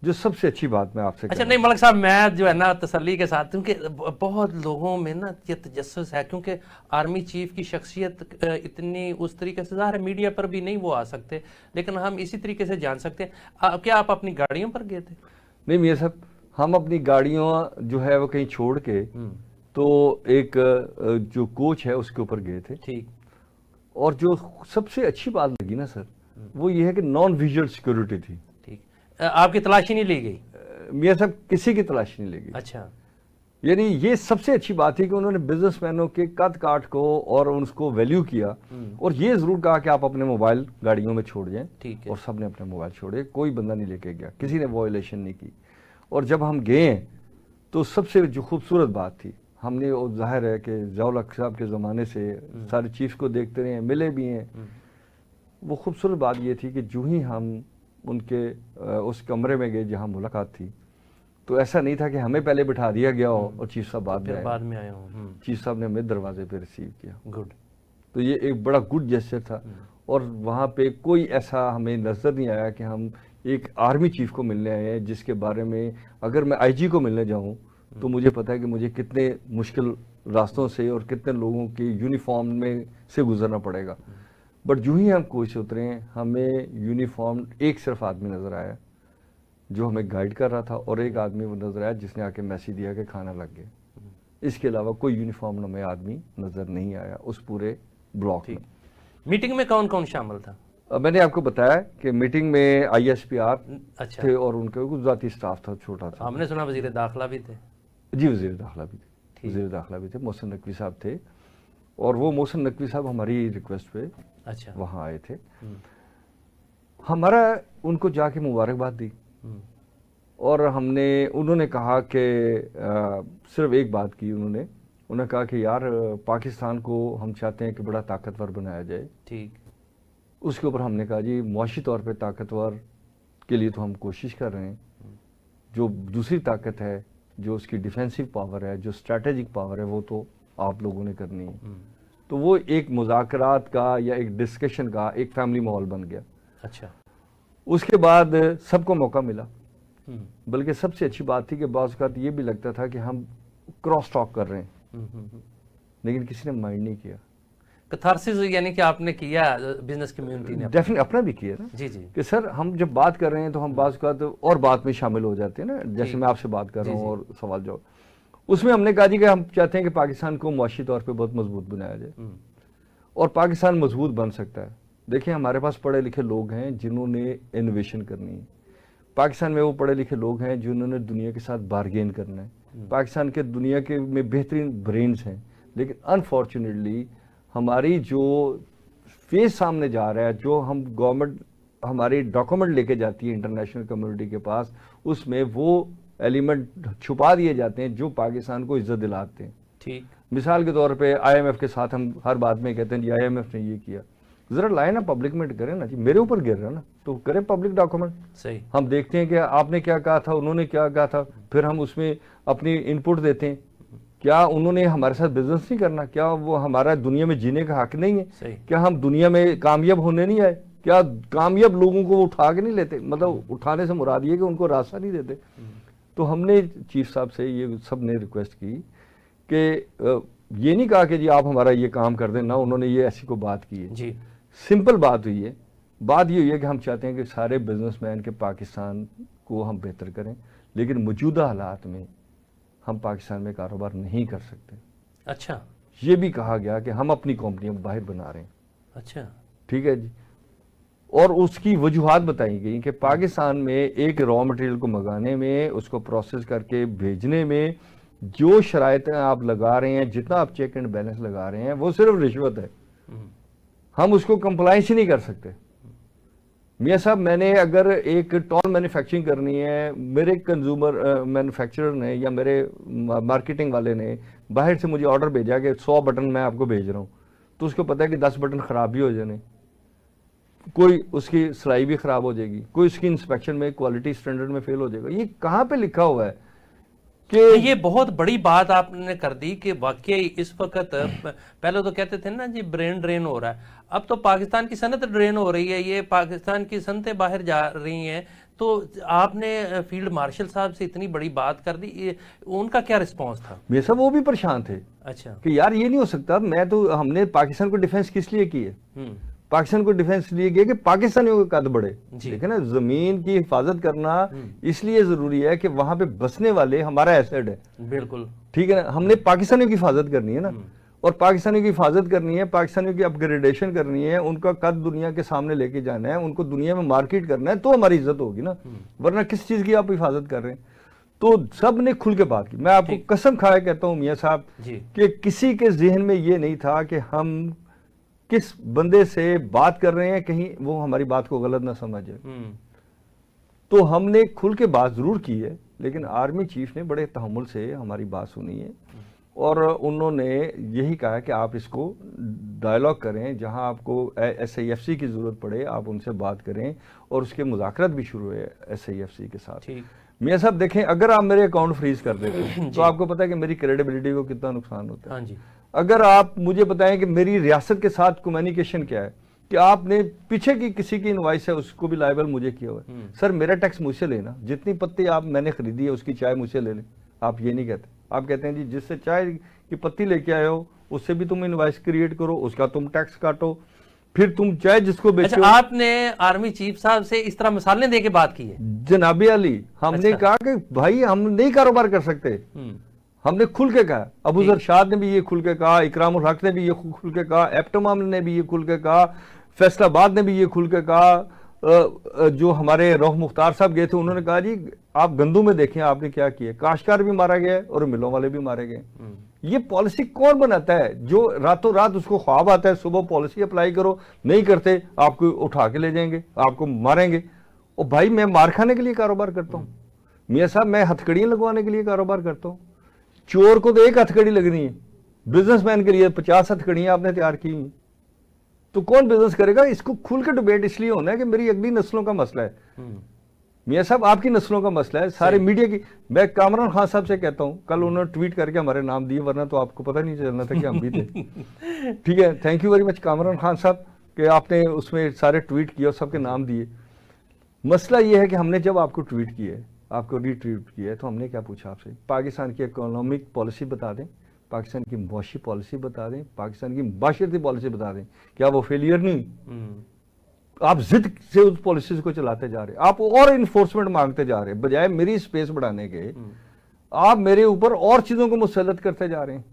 जो सबसे अच्छी बात मैं आपसे अच्छा नहीं मलिक साहब, मैं जो है ना तसल्ली के साथ, क्योंकि बहुत लोगों में ना ये तजस्सुस है, क्योंकि आर्मी चीफ की शख्सियत इतनी उस तरीके से ज़ाहिर है मीडिया पर भी नहीं वो आ सकते, लेकिन हम इसी तरीके से जान सकते हैं। क्या आप अपनी गाड़ियों पर गए थे? नहीं मियां साहब, हम अपनी गाड़ियों जो है वो कहीं छोड़ के तो एक जो कोच है उसके ऊपर गए थे। ठीक। और जो सबसे अच्छी बात लगी ना सर, वो ये है कि नॉन विजुअल सिक्योरिटी थी। ठीक। आपकी तलाशी नहीं ली गई? मियां साहब किसी की तलाशी नहीं ली गई। अच्छा। यानी ये सबसे अच्छी बात थी कि उन्होंने बिजनेसमैनों के कद काट को और उसको वैल्यू किया और ये जरूर कहा कि आप अपने मोबाइल गाड़ियों में छोड़ जाएं। ठीक है। और सबने अपने मोबाइल छोड़े, कोई बंदा नहीं लेके गया, किसी ने वॉयलेशन नहीं की। और जब हम गए तो सबसे जो खूबसूरत बात थी, हमने वो जाहिर है कि ज़ियाउल हक साहब के ज़माने से सारे चीफ को देखते रहे हैं, मिले भी हैं। वो खूबसूरत बात ये थी कि जो ही हम उनके उस कमरे में गए जहाँ मुलाकात थी, तो ऐसा नहीं था कि हमें पहले बिठा दिया गया हो और चीफ साहब बाद में आए हों। चीफ साहब ने हमें दरवाजे पे रिसीव किया। गुड। तो ये एक बड़ा गुड जेस्चर था। और वहाँ पे कोई ऐसा हमें नज़र नहीं आया कि हम एक आर्मी चीफ को मिलने आए हैं, जिसके बारे में अगर मैं आईजी को मिलने जाऊँ तो मुझे पता है कि मुझे कितने मुश्किल रास्तों से और कितने लोगों के यूनिफॉर्म में से गुजरना पड़ेगा। बट जो ही हम कोच उतरे हैं, हमें यूनिफॉर्म एक सिर्फ आदमी नज़र आया जो हमें गाइड कर रहा था, और एक आदमी वो नज़र आया जिसने आके मैसेज दिया कि खाना लग गया। इसके अलावा कोई यूनिफॉर्म में आदमी नज़र नहीं आया उस पूरे ब्लॉक में। मीटिंग में कौन कौन शामिल था? मैंने आपको बताया कि मीटिंग में ISPR अच्छा थे और उनके कुछ ज़ाती स्टाफ था, छोटा था। हमने सुना वज़ीर दाखिला भी थे। जी, वज़ीर दाखिला भी थे, वज़ीर दाखिला भी थे, मोहसिन नकवी साहब थे। और वो मोहसिन नकवी साहब हमारी रिक्वेस्ट पे अच्छा वहाँ आए थे। हमारा उनको जाके मुबारकबाद दी और उन्होंने कहा कि सिर्फ एक बात की, उन्होंने कहा कि यार पाकिस्तान को हम चाहते हैं कि बड़ा ताकतवर बनाया जाए। ठीक। उसके ऊपर हमने कहा जी मुआशी तौर पे ताकतवर के लिए तो हम कोशिश कर रहे हैं, जो दूसरी ताकत है, जो उसकी डिफेंसिव पावर है, जो स्ट्रैटेजिक पावर है, वो तो आप लोगों ने करनी है। तो वो एक मुज़ाकरात का या एक डिस्कशन का एक फैमिली माहौल बन गया। अच्छा, उसके बाद सबको मौका मिला। बल्कि सबसे अच्छी बात थी कि बाज़ औक़ात ये भी लगता था कि हम क्रॉस टॉक कर रहे हैं, लेकिन किसी ने माइंड नहीं किया। कैथारसिस यानी कि आपने किया, बिजनेस कम्युनिटी ने डेफिनेटली अपना भी किया ना जी जी कि सर हम जब बात कर रहे हैं तो हम बाज़ औक़ात और बात में शामिल हो जाते हैं ना, जैसे मैं आपसे बात कर रहा हूँ और सवाल जवाब। उसमें हमने कहा जी कि हम चाहते हैं कि पाकिस्तान को मुआशी तौर पे बहुत मजबूत बनाया जाए और पाकिस्तान मजबूत बन सकता है। देखिए हमारे पास पढ़े लिखे लोग हैं जिन्होंने इनोवेशन करनी है। पाकिस्तान में वो पढ़े लिखे लोग हैं जिन्होंने दुनिया के साथ बारगेन करना है। पाकिस्तान के दुनिया के में बेहतरीन ब्रेन्स हैं, लेकिन अनफॉर्चुनेटली हमारी जो फेस सामने जा रहा है, जो हम गवर्नमेंट हमारी डॉक्यूमेंट लेके जाती है इंटरनेशनल कम्युनिटी के पास, उसमें वो एलिमेंट छुपा दिए जाते हैं जो पाकिस्तान को इज्जत दिलाते हैं। ठीक, मिसाल के तौर पे IMF के साथ हम हर बात में कहते हैं जी IMF ने ये किया, जरा लाए ना पब्लिक में करें ना जी, मेरे ऊपर गिर रहा ना तो करें पब्लिक डॉक्यूमेंट। सही, हम देखते हैं कि आपने क्या कहा था, उन्होंने क्या कहा था, फिर हम उसमें अपनी इनपुट देते हैं। क्या उन्होंने हमारे साथ बिजनेस नहीं करना? क्या वो हमारा दुनिया में जीने का हक नहीं है? क्या हम दुनिया में कामयाब होने नहीं आए? क्या कामयाब लोगों को उठा के नहीं लेते? मतलब उठाने से मुराद ये कि उनको रास्ता नहीं देते। तो हमने चीफ साहब से ये सब ने रिक्वेस्ट की कि ये नहीं कहा कि जी आप हमारा ये काम कर दें ना, उन्होंने ये ऐसी को बात की है जी। सिंपल बात हुई है। बात ये हुई है कि हम चाहते हैं कि सारे बिजनेसमैन के पाकिस्तान को हम बेहतर करें, लेकिन मौजूदा हालात में हम पाकिस्तान में कारोबार नहीं कर सकते। अच्छा, ये भी कहा गया कि हम अपनी कंपनियां बाहर बना रहे हैं। अच्छा, ठीक है जी। और उसकी वजूहात बताई गई कि पाकिस्तान में एक रॉ मटेरियल को मंगाने में, उसको प्रोसेस करके भेजने में जो शराइतें आप लगा रहे हैं, जितना आप चेक एंड बैलेंस लगा रहे हैं, वो सिर्फ रिश्वत है। हम उसको कंप्लाइंस ही नहीं कर सकते। मियाँ साहब, मैंने अगर एक टॉल मैन्युफैक्चरिंग करनी है, मेरे कंज्यूमर मैन्युफैक्चरर ने या मेरे मार्केटिंग वाले ने बाहर से मुझे ऑर्डर भेजा कि 100 बटन मैं आपको भेज रहा हूँ, तो उसको पता है कि 10 बटन खराब भी हो जाने, कोई उसकी सिलाई भी खराब हो जाएगी, कोई उसकी इंस्पेक्शन में क्वालिटी स्टैंडर्ड में फेल हो जाएगा। ये कहाँ पे लिखा हुआ है कि ये बहुत बड़ी बात आपने कर दी कि वाकई इस वक्त पहले तो कहते थे ना जी ब्रेन ड्रेन हो रहा है, अब तो पाकिस्तान की सनत ड्रेन हो रही है, ये पाकिस्तान की सनतें बाहर जा रही हैं। तो आपने फील्ड मार्शल साहब से इतनी बड़ी बात कर दी, उनका क्या रिस्पॉन्स था? मेरे साहब वो भी परेशान थे। अच्छा, कि यार ये नहीं हो सकता। मैं तो हमने पाकिस्तान को डिफेंस किस लिए की है? पाकिस्तान को डिफेंस लिए गया कि पाकिस्तानियों का कद बढ़े। ठीक है ना, जमीन की हिफाजत करना इसलिए जरूरी है कि वहां पे बसने वाले हमारा एसेट है। बिल्कुल ठीक है ना, हमने पाकिस्तानियों की हिफाजत करनी है ना, और पाकिस्तानियों की हिफाजत करनी है, पाकिस्तानियों की अपग्रेडेशन करनी है, उनका कद दुनिया के सामने लेके जाना है, उनको दुनिया में मार्केट करना है, तो हमारी इज्जत होगी ना। वरना किस चीज की आप हिफाजत कर रहे हैं? तो सब ने खुल के बात की। मैं आपको कसम खाए कहता हूं मियाँ साहब कि किसी के जहन में ये नहीं था कि हम किस बंदे से बात कर रहे हैं, कहीं वो हमारी बात को गलत ना समझे। तो हमने खुल के बात जरूर की है, लेकिन आर्मी चीफ ने बड़े तहम्मुल से हमारी बात सुनी है और उन्होंने यही कहा कि आप इसको डायलॉग करें, जहां आपको SIFC की जरूरत पड़े आप उनसे बात करें, और उसके मुज़ाकरात भी शुरू हुए SIFC के साथ। मियाँ साहब देखें, अगर आप मेरे अकाउंट फ्रीज कर देते हैं तो आपको पता है कि मेरी क्रेडिबिलिटी को कितना नुकसान होता है। हाँ जी। अगर आप मुझे बताएं कि मेरी रियासत के साथ कम्युनिकेशन क्या है, कि आपने पीछे की किसी की इनवाइस है उसको भी लायबल मुझे किया हुआ है। सर मेरा टैक्स मुझसे लेना, जितनी पत्ती आप मैंने खरीदी है उसकी चाय मुझसे ले लें। आप ये नहीं कहते, आप कहते हैं जी जिससे चाय की पत्ती लेके आए हो उससे भी तुम इनवाइस क्रिएट करो, उसका तुम टैक्स काटो, फिर तुम चाय जिसको बेचो। अच्छा, आपने आर्मी चीफ साहब से इस तरह मिसालें देके बात की है? जनाबी अली, हमने कहा कि भाई हम नहीं कारोबार कर सकते। हमने खुल के कहा, अबू जरशाद ने भी ये खुल के कहा, इकरामुल हक ने भी ये खुल के कहा, एप्टमाम ने भी ये खुल के कहा, फैसलाबाद ने भी ये खुल के कहा। जो हमारे रोह मुख्तार साहब गए थे उन्होंने कहा जी आप गंदू में देखें आपने क्या किया, काश्तकार भी मारा गया और मिलों वाले भी मारे गए। ये पॉलिसी कौन बनाता है? जो रातों रात उसको ख्वाब आता है सुबह पॉलिसी अप्लाई करो, नहीं करते आपको उठा के ले जाएंगे, आपको मारेंगे। और भाई मैं मार खाने के लिए कारोबार करता हूँ मियाँ साहब, मैं हथकड़ियां लगवाने के लिए कारोबार करता हूँ। चोर को तो एक हथकड़ी लगनी है, बिजनेसमैन के लिए 50 हथकड़ियां आपने तैयार की हुई, तो कौन बिजनेस करेगा? इसको खुल के डिबेट इसलिए होना है कि मेरी अगली नस्लों का मसला है मियाँ साहब, आपकी नस्लों का मसला है, सारे मीडिया की। मैं कामरान खान साहब से कहता हूं, कल उन्होंने ट्वीट करके हमारे नाम दिए, वरना तो आपको पता नहीं चलना था कि हम भी थे। ठीक है, thank you very much Kamran Khan साहब। कि आपने उसमें सारे ट्वीट किए और सबके नाम दिए। मसला ये है कि हमने जब आपको ट्वीट किए, आपको रीट्वीट किया, तो हमने क्या पूछा आपसे? पाकिस्तान की इकोनॉमिक पॉलिसी बता दें, पाकिस्तान की मुआशी पॉलिसी बता दें, पाकिस्तान की माशरती पॉलिसी बता दें। क्या वो फेलियर नहीं? आप जिद से उस पॉलिसीज को चलाते जा रहे हैं, आप और इन्फोर्समेंट मांगते जा रहे हैं, बजाय मेरी स्पेस बढ़ाने के आप मेरे ऊपर और चीजों को मुसल्लत करते जा रहे हैं।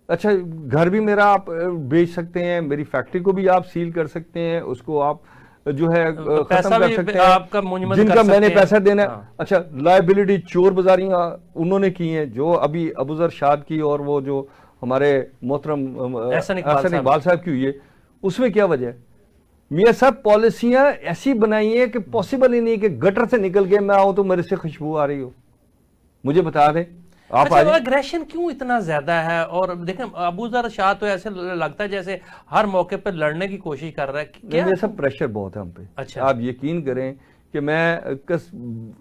अच्छा, घर भी मेरा आप बेच सकते हैं, मेरी फैक्ट्री को भी आप सील कर सकते हैं, उसको आप जो है खत्म कर सकते हैं, आपका जिनका मैंने पैसा देना है। अच्छा, लायबिलिटी चोर बाजारियां उन्होंने की हैं, जो अभी अबूजर शाद की और वो जो हमारे मोहतरम एहसन इकबाल साहब की हुई है, उसमें क्या वजह है? मियां साहब, पॉलिसियां ऐसी बनाई हैं कि पॉसिबल ही नहीं कि गटर से निकल के मैं आऊं तो मेरे से खुशबू आ रही हो। मुझे बता दें आप। अच्छा, एग्रेशन क्यों इतना ज्यादा है? और देखें, अबूजर शाह तो ऐसे लगता है जैसे हर मौके पर लड़ने की कोशिश कर रहा है। क्या ये सब प्रेशर बहुत है हम पे। अच्छा, आप यकीन करें कि मैं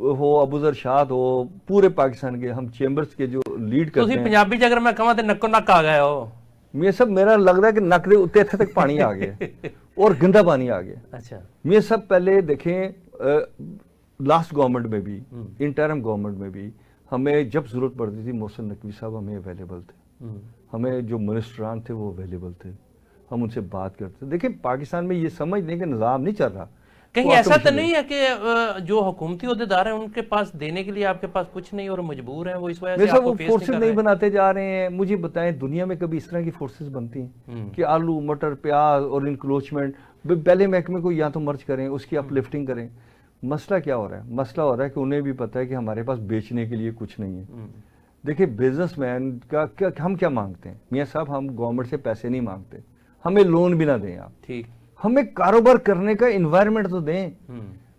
हो अबूजर शाह हो, पूरे पाकिस्तान के हम चेंबर्स के जो लीड करते हैं। पंजाबी च अगर मैं कहूं तो नक्को नक आ गए हो। मियां साहब, मेरा लग रहा है कि नक दे उत्ते इत्थे तक पानी आ गया और गंदा पानी आ गया। अच्छा मियां साहब, पहले देखें, लास्ट गवर्नमेंट में भी, इंटरिम गवर्नमेंट में भी हमें जब जरूरत पड़ती थी मोहसिन नकवी साहब हमें अवेलेबल थे, हमें जो मिनिस्टरान थे वो अवेलेबल थे, हम उनसे बात करते थे। देखिए, पाकिस्तान में ये समझ नहीं कि निज़ाम नहीं चल रहा। कहीं ऐसा तो नहीं है कि जो हुकूमती ओहदेदार हैं उनके पास देने के लिए आपके पास कुछ नहीं और मजबूर हैं, वो इस वजह से आपको फेस फोर्सेस नहीं बनाते जा रहे हैं? मुझे बताएं, दुनिया में कभी इस तरह की फोर्सेस बनती हैं कि आलू मटर प्याज और इंक्रोचमेंट पहले महकमे को या तो मर्ज करें, उसकी अपलिफ्टिंग करें। मसला क्या हो रहा है? मसला हो रहा है कि उन्हें भी पता है कि हमारे पास बेचने के लिए कुछ नहीं है। देखिए, बिजनेसमैन का क्या, हम क्या मांगते हैं? मियां साहब, हम गवर्नमेंट से पैसे नहीं मांगते, हमें लोन भी ना दें आप, ठीक, हमें कारोबार करने का इन्वायरमेंट तो दें।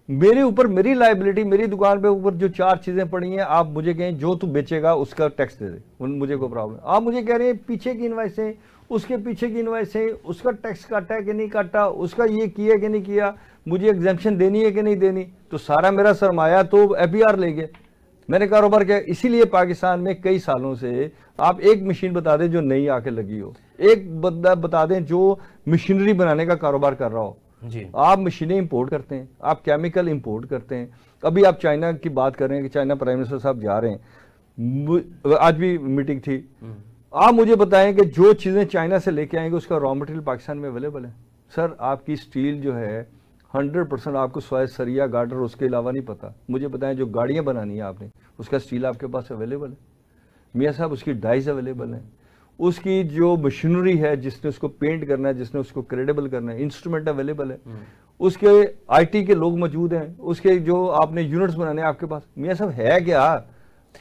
मेरे ऊपर मेरी लायबिलिटी, मेरी दुकान पे ऊपर जो 4 चीजें पड़ी हैं, आप मुझे कहें जो तू बेचेगा उसका टैक्स दे दे, मुझे कोई प्रॉब्लम। आप मुझे कह रहे हैं पीछे की इनवाइसें, उसके पीछे की इनवाइसें, उसका टैक्स काटा है कि नहीं काटा, उसका ये किया कि नहीं किया, मुझे एग्जेम्पशन देनी है कि नहीं देनी, तो सारा मेरा सरमाया तो FBR ले गए, मैंने कारोबार किया। इसीलिए पाकिस्तान में कई सालों से आप एक मशीन बता दें जो नई आके लगी हो, एक बंदा बता दें जो मशीनरी बनाने का कारोबार कर रहा हो जी। आप मशीनें इंपोर्ट करते हैं, आप केमिकल इंपोर्ट करते हैं। अभी आप चाइना की बात कर रहे हैं कि चाइना प्राइम मिनिस्टर साहब जा रहे हैं, आज भी मीटिंग थी। आप मुझे बताएं कि जो चीजें चाइना से लेके आएंगे उसका रॉ मटेरियल पाकिस्तान में अवेलेबल है? सर, आपकी स्टील जो है 100% आपको स्वाय सरिया गार्डर उसके अलावा नहीं पता। मुझे बताएं, जो गाड़ियां बनानी है आपने, उसका स्टील आपके पास अवेलेबल है? मियां साहब, उसकी डाइज अवेलेबल है, उसकी जो मशीनरी है जिसने उसको पेंट करना है, जिसने उसको क्रेडिबल करना है, इंस्ट्रूमेंट अवेलेबल है, उसके IT के लोग मौजूद हैं, उसके जो आपने यूनिट्स बनाने हैं आपके पास। मियां साहब, है क्या?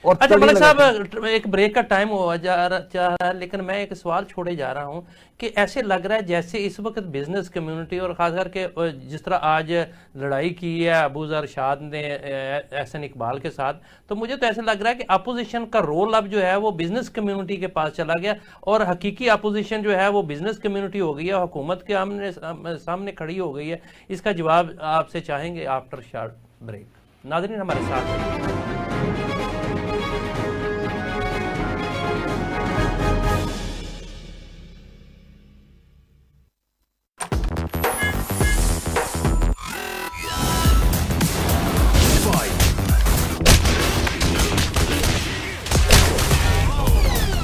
और अच्छा मलिक साहब, एक ब्रेक का टाइम हुआ जा रहा है, लेकिन मैं एक सवाल छोड़े जा रहा हूं कि ऐसे लग रहा है जैसे इस वक्त बिजनेस कम्युनिटी और खास करके जिस तरह आज लड़ाई की है अबूजर शाद ने एहसन इकबाल के साथ, तो मुझे तो ऐसे लग रहा है कि अपोजिशन का रोल अब जो है वो बिजनेस कम्युनिटी के पास चला गया और हकीकी अपोजिशन जो है वो बिजनेस कम्युनिटी हो गई है, हुकूमत के सामने खड़ी हो गई है। इसका जवाब आपसे चाहेंगे आफ्टर शॉर्ट ब्रेक। नाज़रीन, हमारे साथ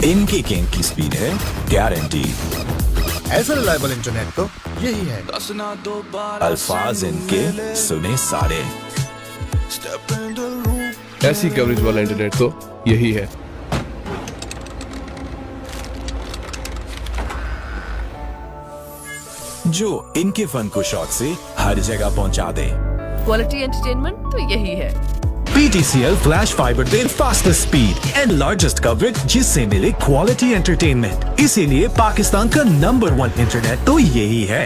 इनकी गेम की स्पीड है गारंटी, ऐसा रिलायबल इंटरनेट तो यही है। अल्फाज इनके सुने सारे, ऐसी कवरेज वाला इंटरनेट तो यही है। जो इनके फन को शौक से हर जगह पहुंचा दे। क्वालिटी एंटरटेनमेंट तो यही है। PTCL फ्लैश फाइबर दें fastest speed and largest coverage, जिससे मिले क्वालिटी एंटरटेनमेंट। इसीलिए पाकिस्तान का नंबर 1 इंटरनेट तो यही है।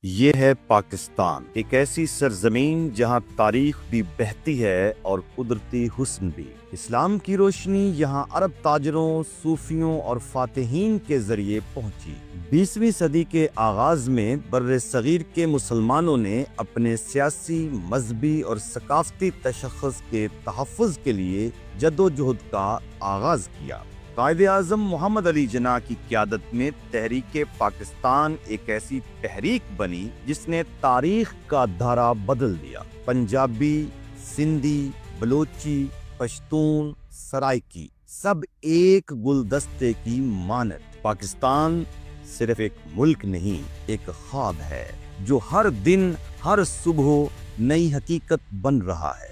ये है पाकिस्तान, एक ऐसी सरजमीन जहाँ तारीख भी बहती है और कुदरती हुस्न भी। इस्लाम की रोशनी यहाँ अरब ताजरों, सूफियों और फातिहीन के जरिए पहुँची। 20वीं सदी के आगाज में बर्रे सगीर के मुसलमानों ने अपने सियासी, मजहबी और सकाफती तशख़्ख़ुस के तहफ़्फ़ुज़ के लिए जद्दोजहद का आगाज किया। कायदे आज़म मोहम्मद अली जिन्ना की क़यादत में तहरीक पाकिस्तान एक ऐसी तहरीक बनी जिसने तारीख का धारा बदल दिया। पंजाबी, सिंधी, बलोची, पश्तून, सराइकी सब एक गुलदस्ते की मानद। पाकिस्तान सिर्फ एक मुल्क नहीं, एक ख्वाब है जो हर दिन हर सुबह नई हकीकत बन रहा है।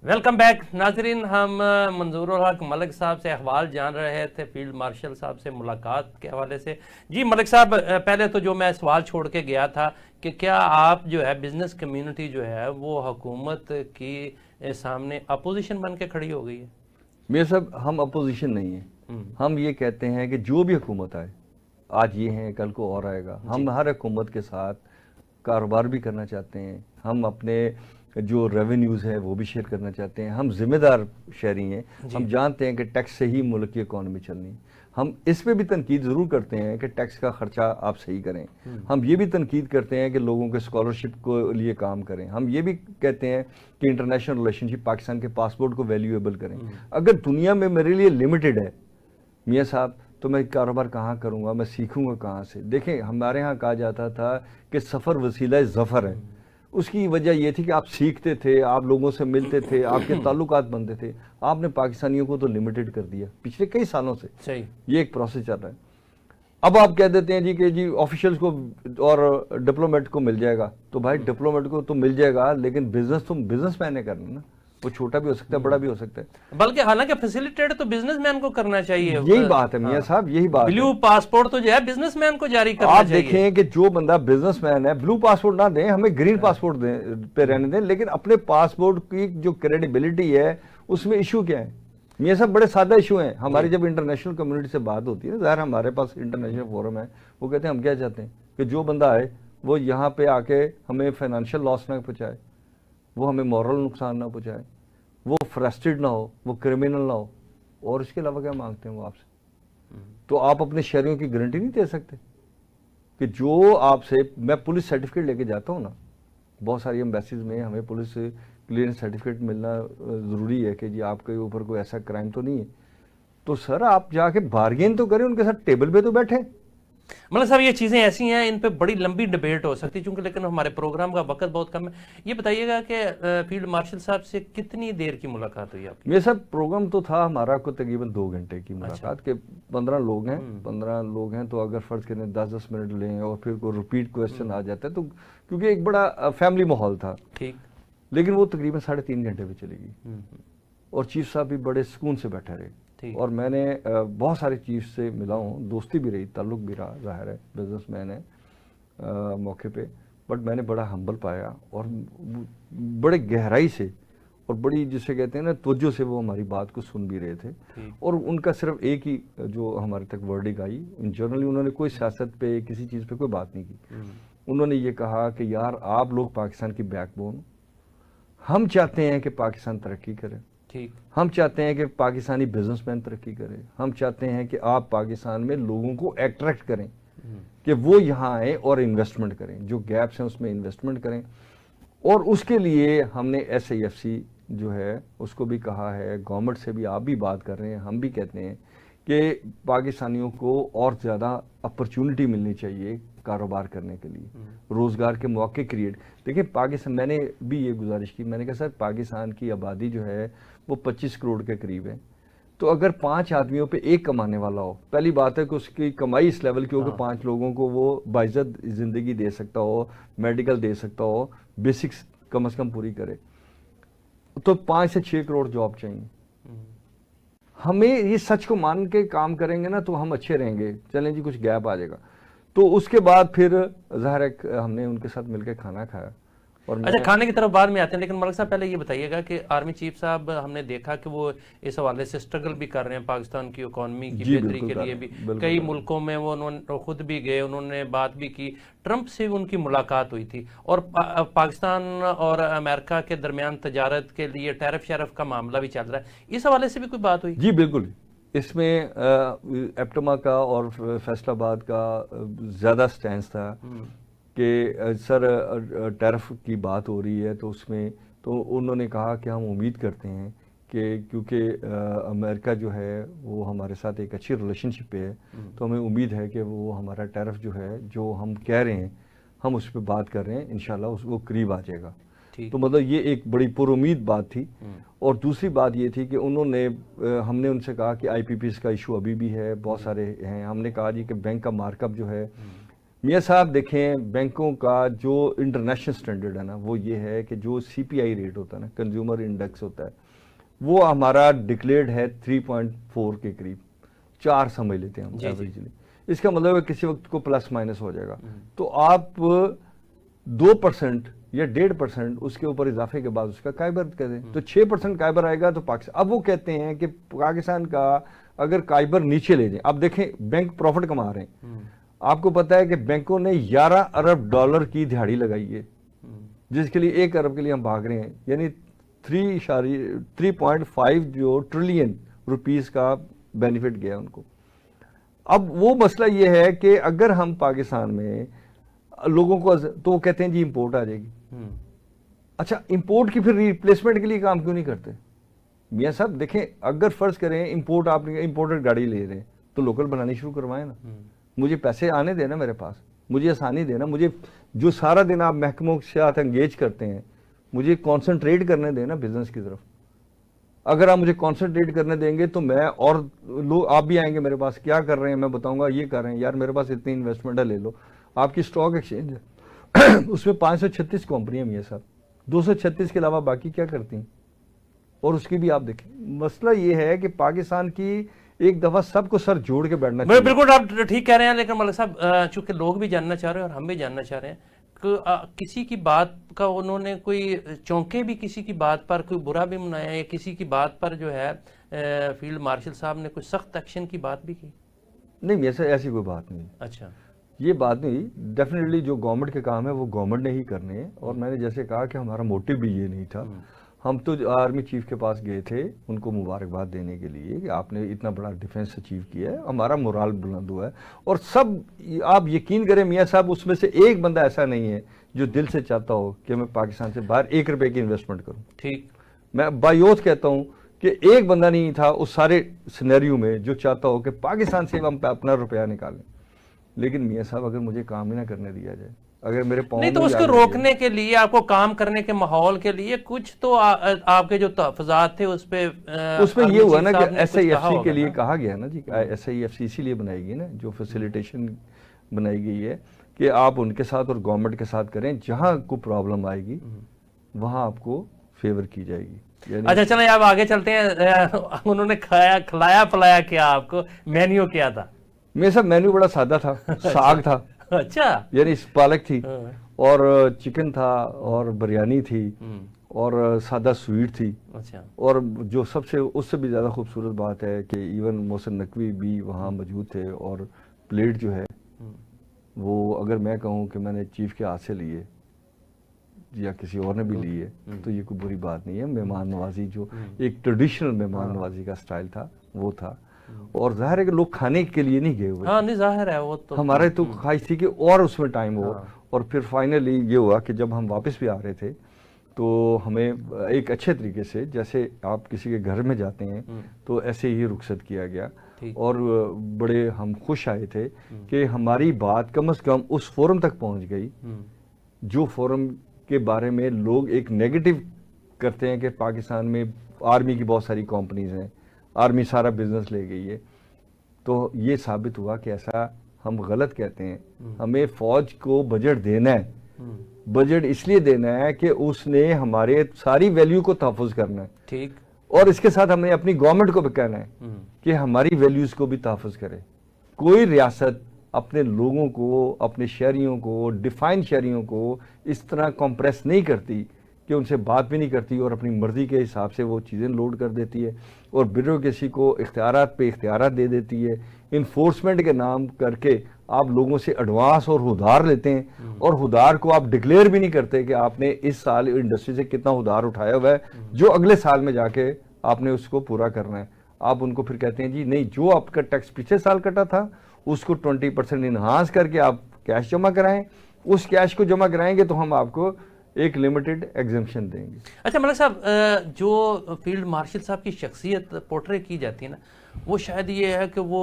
वेलकम बैक नाजरीन। हम मंजूरुल हक मलिक साहब से अहवाल जान रहे थे, फील्ड मार्शल साहब से मुलाकात के हवाले से। जी मलिक साहब, पहले तो जो मैं सवाल छोड़ के गया था कि क्या आप जो है बिजनेस कम्युनिटी जो है वो हुकूमत की सामने अपोजिशन बन के खड़ी हो गई है? मेरे साहब, हम अपोजिशन नहीं है। हम ये कहते हैं कि जो भी हुकूमत आए, आज ये है कल को और आएगा, हम हर हुकूमत के साथ कारोबार भी करना चाहते हैं। हम अपने जो रेवेन्यूज़ है वो भी शेयर करना चाहते हैं। हम जिम्मेदार शहरी हैं। हम जानते हैं कि टैक्स से ही मुल्क की इकॉनमी चलनी है। हम इस पे भी तनकीद ज़रूर करते हैं कि टैक्स का खर्चा आप सही करें। हम ये भी तनकीद करते हैं कि लोगों के स्कॉलरशिप को लिए काम करें। हम ये भी कहते हैं कि इंटरनेशनल रिलेशनशिप, पाकिस्तान के पासपोर्ट को वैल्यूएबल करें। अगर दुनिया में मेरे लिए लिमिटेड है मियाँ साहब, तो मैं कारोबार कहाँ करूँगा, मैं सीखूँगा कहाँ से? देखें, हमारे यहाँ कहा जाता था कि सफ़र वसीला ज़फ़र है। उसकी वजह यह थी कि आप सीखते थे, आप लोगों से मिलते थे, आपके ताल्लुकात बनते थे। आपने पाकिस्तानियों को तो लिमिटेड कर दिया पिछले कई सालों से। सही, ये एक प्रोसेस चल रहा है। अब आप कह देते हैं जी कि जी ऑफिशियल्स को और डिप्लोमेट को मिल जाएगा। तो भाई डिप्लोमेट को तो मिल जाएगा, लेकिन बिजनेस तो बिजनेसमैन ने करना ना। वो छोटा भी हो सकता है, बड़ा भी हो सकता है। बल्कि हालांकि फैसिलिटेट तो बिजनेसमैन को करना चाहिए। यही बात है मियाँ साहब, यही बात। ब्लू पासपोर्ट तो जो है बिजनेसमैन को जारी करना चाहिए। आप देखें कि जो बंदा बिजनेसमैन है, ब्लू पासपोर्ट ना दें, हमें ग्रीन पासपोर्ट पे रहने दें, लेकिन अपने पासपोर्ट की जो क्रेडिबिलिटी है उसमें इशू क्या है? ये सब बड़े सादा इशू हैं। हमारी जब इंटरनेशनल कम्युनिटी से बात होती है, ज़ाहिर हमारे पास इंटरनेशनल फोरम है, वो कहते हैं हम क्या चाहते हैं कि जो बंदा आए वो यहाँ पे आके हमें फाइनेंशियल लॉस ना पहुँचाए, वो हमें मॉरल नुकसान ना पहुँचाए, वो फ्रस्ट्रेटेड ना हो, वो क्रिमिनल ना हो, और इसके अलावा क्या मांगते हैं वो आपसे? तो आप अपने शहरियों की गारंटी नहीं दे सकते कि जो आपसे, मैं पुलिस सर्टिफिकेट लेके जाता हूँ ना, बहुत सारी एम्बेसीज में हमें पुलिस क्लियरेंस सर्टिफिकेट मिलना ज़रूरी है कि जी आपके ऊपर कोई ऐसा क्राइम तो नहीं है। तो सर आप जाके बार्गेन तो करें, उनके साथ टेबल पे तो बैठे। मतलब साहब ये चीज़ें ऐसी हैं, इन पे बड़ी लंबी डिबेट हो सकती है चूंकि, लेकिन हमारे प्रोग्राम का वक्त बहुत कम है। ये बताइएगा कि फील्ड मार्शल साहब से कितनी देर की मुलाकात हुई आपकी? मेरे साथ प्रोग्राम तो था हमारा को तकरीबन 2 घंटे की मुलाकात के 15 लोग हैं। 15 लोग हैं तो अगर फर्ज करें 10-10 मिनट लें और फिर कोई रिपीट क्वेश्चन आ जाता है तो, क्योंकि एक बड़ा फैमिली माहौल था, ठीक, लेकिन वो तकरीबन 3.5 घंटे में चलेगी। और चीफ साहब भी बड़े सुकून से बैठे रहे। और मैंने बहुत सारे चीफ से मिला हूँ, दोस्ती भी रही, ताल्लुक भी रहा, ज़ाहिर है बिजनेसमैन है मौके पे, बट मैंने बड़ा हम्बल पाया और बड़े गहराई से और बड़ी जिसे कहते हैं ना तवज्जो से वो हमारी बात को सुन भी रहे थे। और उनका सिर्फ एक ही जो हमारे तक वर्डिंग आई, जनरली उन्होंने कोई सियासत पे किसी चीज़ पे कोई बात नहीं की। उन्होंने ये कहा कि यार आप लोग पाकिस्तान की बैकबोन, हम चाहते हैं कि पाकिस्तान तरक्की करे, ठीक, हम चाहते हैं कि पाकिस्तानी बिजनेसमैन तरक्की करें, हम चाहते हैं कि आप पाकिस्तान में लोगों को अट्रैक्ट करें कि वो यहाँ आए और इन्वेस्टमेंट करें, जो गैप्स हैं उसमें इन्वेस्टमेंट करें। और उसके लिए हमने SIFC जो है उसको भी कहा है, गवर्नमेंट से भी आप भी बात कर रहे हैं, हम भी कहते हैं कि पाकिस्तानियों को और ज़्यादा अपॉर्चुनिटी मिलनी चाहिए कारोबार करने के लिए, रोज़गार के मौके क्रिएट। देखिए पाकिस्तान, मैंने भी ये गुजारिश की, मैंने कहा सर पाकिस्तान की आबादी जो है वो 25 करोड़ के करीब है, तो अगर 5 आदमियों पे एक कमाने वाला हो, पहली बात है कि उसकी कमाई इस लेवल की हो कि 5 लोगों को वो बाइज्जत ज़िंदगी दे सकता हो, मेडिकल दे सकता हो, बेसिक्स कम से कम पूरी करे, तो 5 से 6 करोड़ जॉब चाहिए। हमें ये सच को मान के काम करेंगे ना तो हम अच्छे रहेंगे। चलें जी कुछ गैप आ जाएगा, तो उसके बाद फिर ज़ाहिर है हमने उनके साथ मिलकर खाना खाया। और अच्छा, खाने की तरफ बाद में आते हैं, लेकिन मलिक साहब पहले ये बताइएगा कि आर्मी चीफ साहब हमने देखा कि वो इस हवाले से स्ट्रगल भी कर रहे हैं, पाकिस्तान की इकॉनमी की बेहतरी के लिए भी कई मुल्कों में वो उन्होंने खुद भी गए, उन्होंने बात भी की, ट्रंप से भी उनकी मुलाकात हुई थी, और पाकिस्तान और अमेरिका के दरमियान तजारत के लिए टैरिफ शैरिफ का मामला भी चल रहा है, इस हवाले से भी कोई बात हुई? जी बिल्कुल, इसमें एप्टमा का और फैसलाबाद का ज़्यादा स्टैंड था कि सर टैरिफ की बात हो रही है, तो उसमें तो उन्होंने कहा कि हम उम्मीद करते हैं कि क्योंकि अमेरिका जो है वो हमारे साथ एक अच्छी रिलेशनशिप पे है, तो हमें उम्मीद है कि वो हमारा टैरिफ जो है जो हम कह रहे हैं हम उस पर बात कर रहे हैं, इंशाल्लाह वो करीब आ जाएगा। तो मतलब ये एक बड़ी पुरुमीद बात थी। और दूसरी बात ये थी कि उन्होंने हमने उनसे कहा कि IPPs का इशू अभी भी है, बहुत सारे हैं। हमने कहा जी कि बैंक का मार्कअप जो है, मियाँ साहब देखें बैंकों का जो इंटरनेशनल स्टैंडर्ड है ना वो ये है कि जो CPI रेट होता है ना, कंज्यूमर इंडेक्स होता है, वो हमारा डिक्लेयर्ड है 3.4 के करीब, 4 समझ लेते हैं हम एवरेजली। इसका मतलब है किसी वक्त को प्लस माइनस हो जाएगा, तो आप 2% या 1.5% उसके ऊपर इजाफे के बाद उसका कायबर कर दें, तो 6% कायबर आएगा तो पाकिस्तान। अब वो कहते हैं कि पाकिस्तान का अगर कायबर नीचे ले जाए, अब देखें बैंक प्रॉफिट कमा रहे हैं, आपको पता है कि बैंकों ने 11 अरब डॉलर की दिहाड़ी लगाई है, जिसके लिए 1 अरब के लिए हम भाग रहे हैं, यानी 3.5 जो ट्रिलियन रुपीस का बेनिफिट गया उनको। अब वो मसला ये है कि अगर हम पाकिस्तान में लोगों को, तो वो कहते हैं जी इंपोर्ट आ जाएगी। अच्छा, इंपोर्ट की फिर रिप्लेसमेंट के लिए काम क्यों नहीं करते? मियाँ साहब देखें, अगर फर्ज करें इंपोर्ट, आप इंपोर्टेड गाड़ी ले रहे हैं तो लोकल बनानी शुरू करवाएं ना। मुझे पैसे आने देना मेरे पास, मुझे आसानी देना, मुझे जो सारा दिन आप महकमों के साथ एंगेज करते हैं मुझे कॉन्सेंट्रेट करने देना बिजनेस की तरफ। अगर आप मुझे कॉन्सेंट्रेट करने देंगे तो मैं, और लोग आप भी आएंगे मेरे पास, क्या कर रहे हैं मैं बताऊंगा, ये कर रहे हैं यार, मेरे पास इतनी इन्वेस्टमेंट है, ले लो। आपकी स्टॉक एक्सचेंज है उसमें 536 कंपनियां मियां साहब, 236 के अलावा बाकी क्या करती हैं, और उसकी भी आप देखें। मसला ये है कि पाकिस्तान की एक दफा सबको सर जोड़ के बैठना चाहिए। बिल्कुल आप ठीक कह रहे हैं, लेकिन मलिक साहब चूंकि लोग भी जानना चाह रहे हैं और हम भी जानना चाह रहे हैं कि किसी की बात का उन्होंने कोई चौंके भी, किसी की बात पर कोई बुरा भी मनाया, या किसी की बात पर जो है फील्ड मार्शल साहब ने कोई सख्त एक्शन की बात भी की? नहीं, ऐसी कोई बात नहीं। अच्छा, ये बात नहीं, डेफिनेटली जो गवर्नमेंट के काम है वो गवर्नमेंट ने ही करने हैं। और मैंने जैसे कहा कि हमारा मोटिव भी ये नहीं था, हम तो आर्मी चीफ के पास गए थे उनको मुबारकबाद देने के लिए कि आपने इतना बड़ा डिफेंस अचीव किया है, हमारा मोराल बुलंद हुआ है। और सब आप यकीन करें मियाँ साहब, उसमें से एक बंदा ऐसा नहीं है जो दिल से चाहता हो कि मैं पाकिस्तान से बाहर 1 रुपए की इन्वेस्टमेंट करूँ। ठीक, मैं बायोत कहता हूँ कि एक बंदा नहीं था उस सारे सिनेरियो में जो चाहता हो कि पाकिस्तान से हम अपना रुपया निकालें। लेकिन मियाँ साहब अगर मुझे काम ही ना करने दिया जाए, अगर मेरे नहीं, तो उसको रोकने के लिए, आपको काम करने के माहौल के लिए कुछ तो आपके जो तहफ़्फ़ुज़ात थे उसमें ये हुआ ना कि SIFC के लिए कहा गया ना जी, SIFC इसीलिए बनाई गई ना, जो फैसिलिटेशन बनाई गई है कि आप उनके साथ और गवर्नमेंट के साथ करें, जहां को प्रॉब्लम आएगी वहां आपको फेवर की जाएगी। अच्छा चलें, अब आगे चलते हैं। उन्होंने खिलाया पिलाया क्या आपको, मेन्यू क्या था? मेरे साथ मेन्यू बड़ा सादा था, साग था, अच्छा, यानी पालक थी और चिकन था और बिरयानी थी और सादा स्वीट थी। अच्छा, और जो सबसे उससे भी ज़्यादा खूबसूरत बात है कि इवन मोहसिन नकवी भी वहाँ मौजूद थे, और प्लेट जो है वो, अगर मैं कहूँ कि मैंने चीफ के हाथ से लिए या किसी और ने भी ली है तो ये कोई बुरी बात नहीं है। मेहमान नवाजी जो एक ट्रेडिशनल मेहमान नवाजी का स्टाइल था वो था, और जाहिर है कि लोग खाने के लिए नहीं गए हुए। हाँ, नहीं जाहिर है, वो तो हमारे तो ख्वाहिश थी कि और उसमें टाइम हो। और फिर फाइनली ये हुआ कि जब हम वापस भी आ रहे थे तो हमें एक अच्छे तरीके से, जैसे आप किसी के घर में जाते हैं तो ऐसे ही रुखसत किया गया, और बड़े हम खुश आए थे कि हमारी बात कम से कम उस फोरम तक पहुंच गई जो फोरम के बारे में लोग एक नेगेटिव करते हैं कि पाकिस्तान में आर्मी की बहुत सारी कंपनीज हैं, आर्मी सारा बिजनेस ले गई है। तो ये साबित हुआ कि ऐसा हम गलत कहते हैं। हमें फौज को बजट देना है, बजट इसलिए देना है कि उसने हमारे सारी वैल्यू को तहफ़्फ़ुज़ करना है। ठीक, और इसके साथ हमने अपनी गवर्नमेंट को भी कहना है कि हमारी वैल्यूज को भी तहफ़्फ़ुज़ करे। कोई रियासत अपने लोगों को, अपने शहरियों को, डिफाइंड शहरियों को इस तरह कंप्रेस नहीं करती कि उनसे बात भी नहीं करती और अपनी मर्जी के हिसाब से वो चीज़ें लोड कर देती है और ब्यूरोक्रेसी को इख्तियारात पे इख्तियारात दे देती है। इन्फोर्समेंट के नाम करके आप लोगों से एडवांस और उधार लेते हैं, और उधार को आप डिक्लेयर भी नहीं करते कि आपने इस साल इंडस्ट्री से कितना उधार उठाया हुआ है जो अगले साल में जाके आपने उसको पूरा करना है। आप उनको फिर कहते हैं जी नहीं, जो आपका टैक्स पिछले साल कटा था उसको 20% इन्हांस करके आप कैश जमा कराएं, उस कैश को जमा कराएंगे तो हम आपको एक लिमिटेड एग्जेम्पशन देंगे। अच्छा मलिक साहब, जो फील्ड मार्शल साहब की शख्सियत पोर्ट्रे की जाती है ना, वो शायद ये है कि वो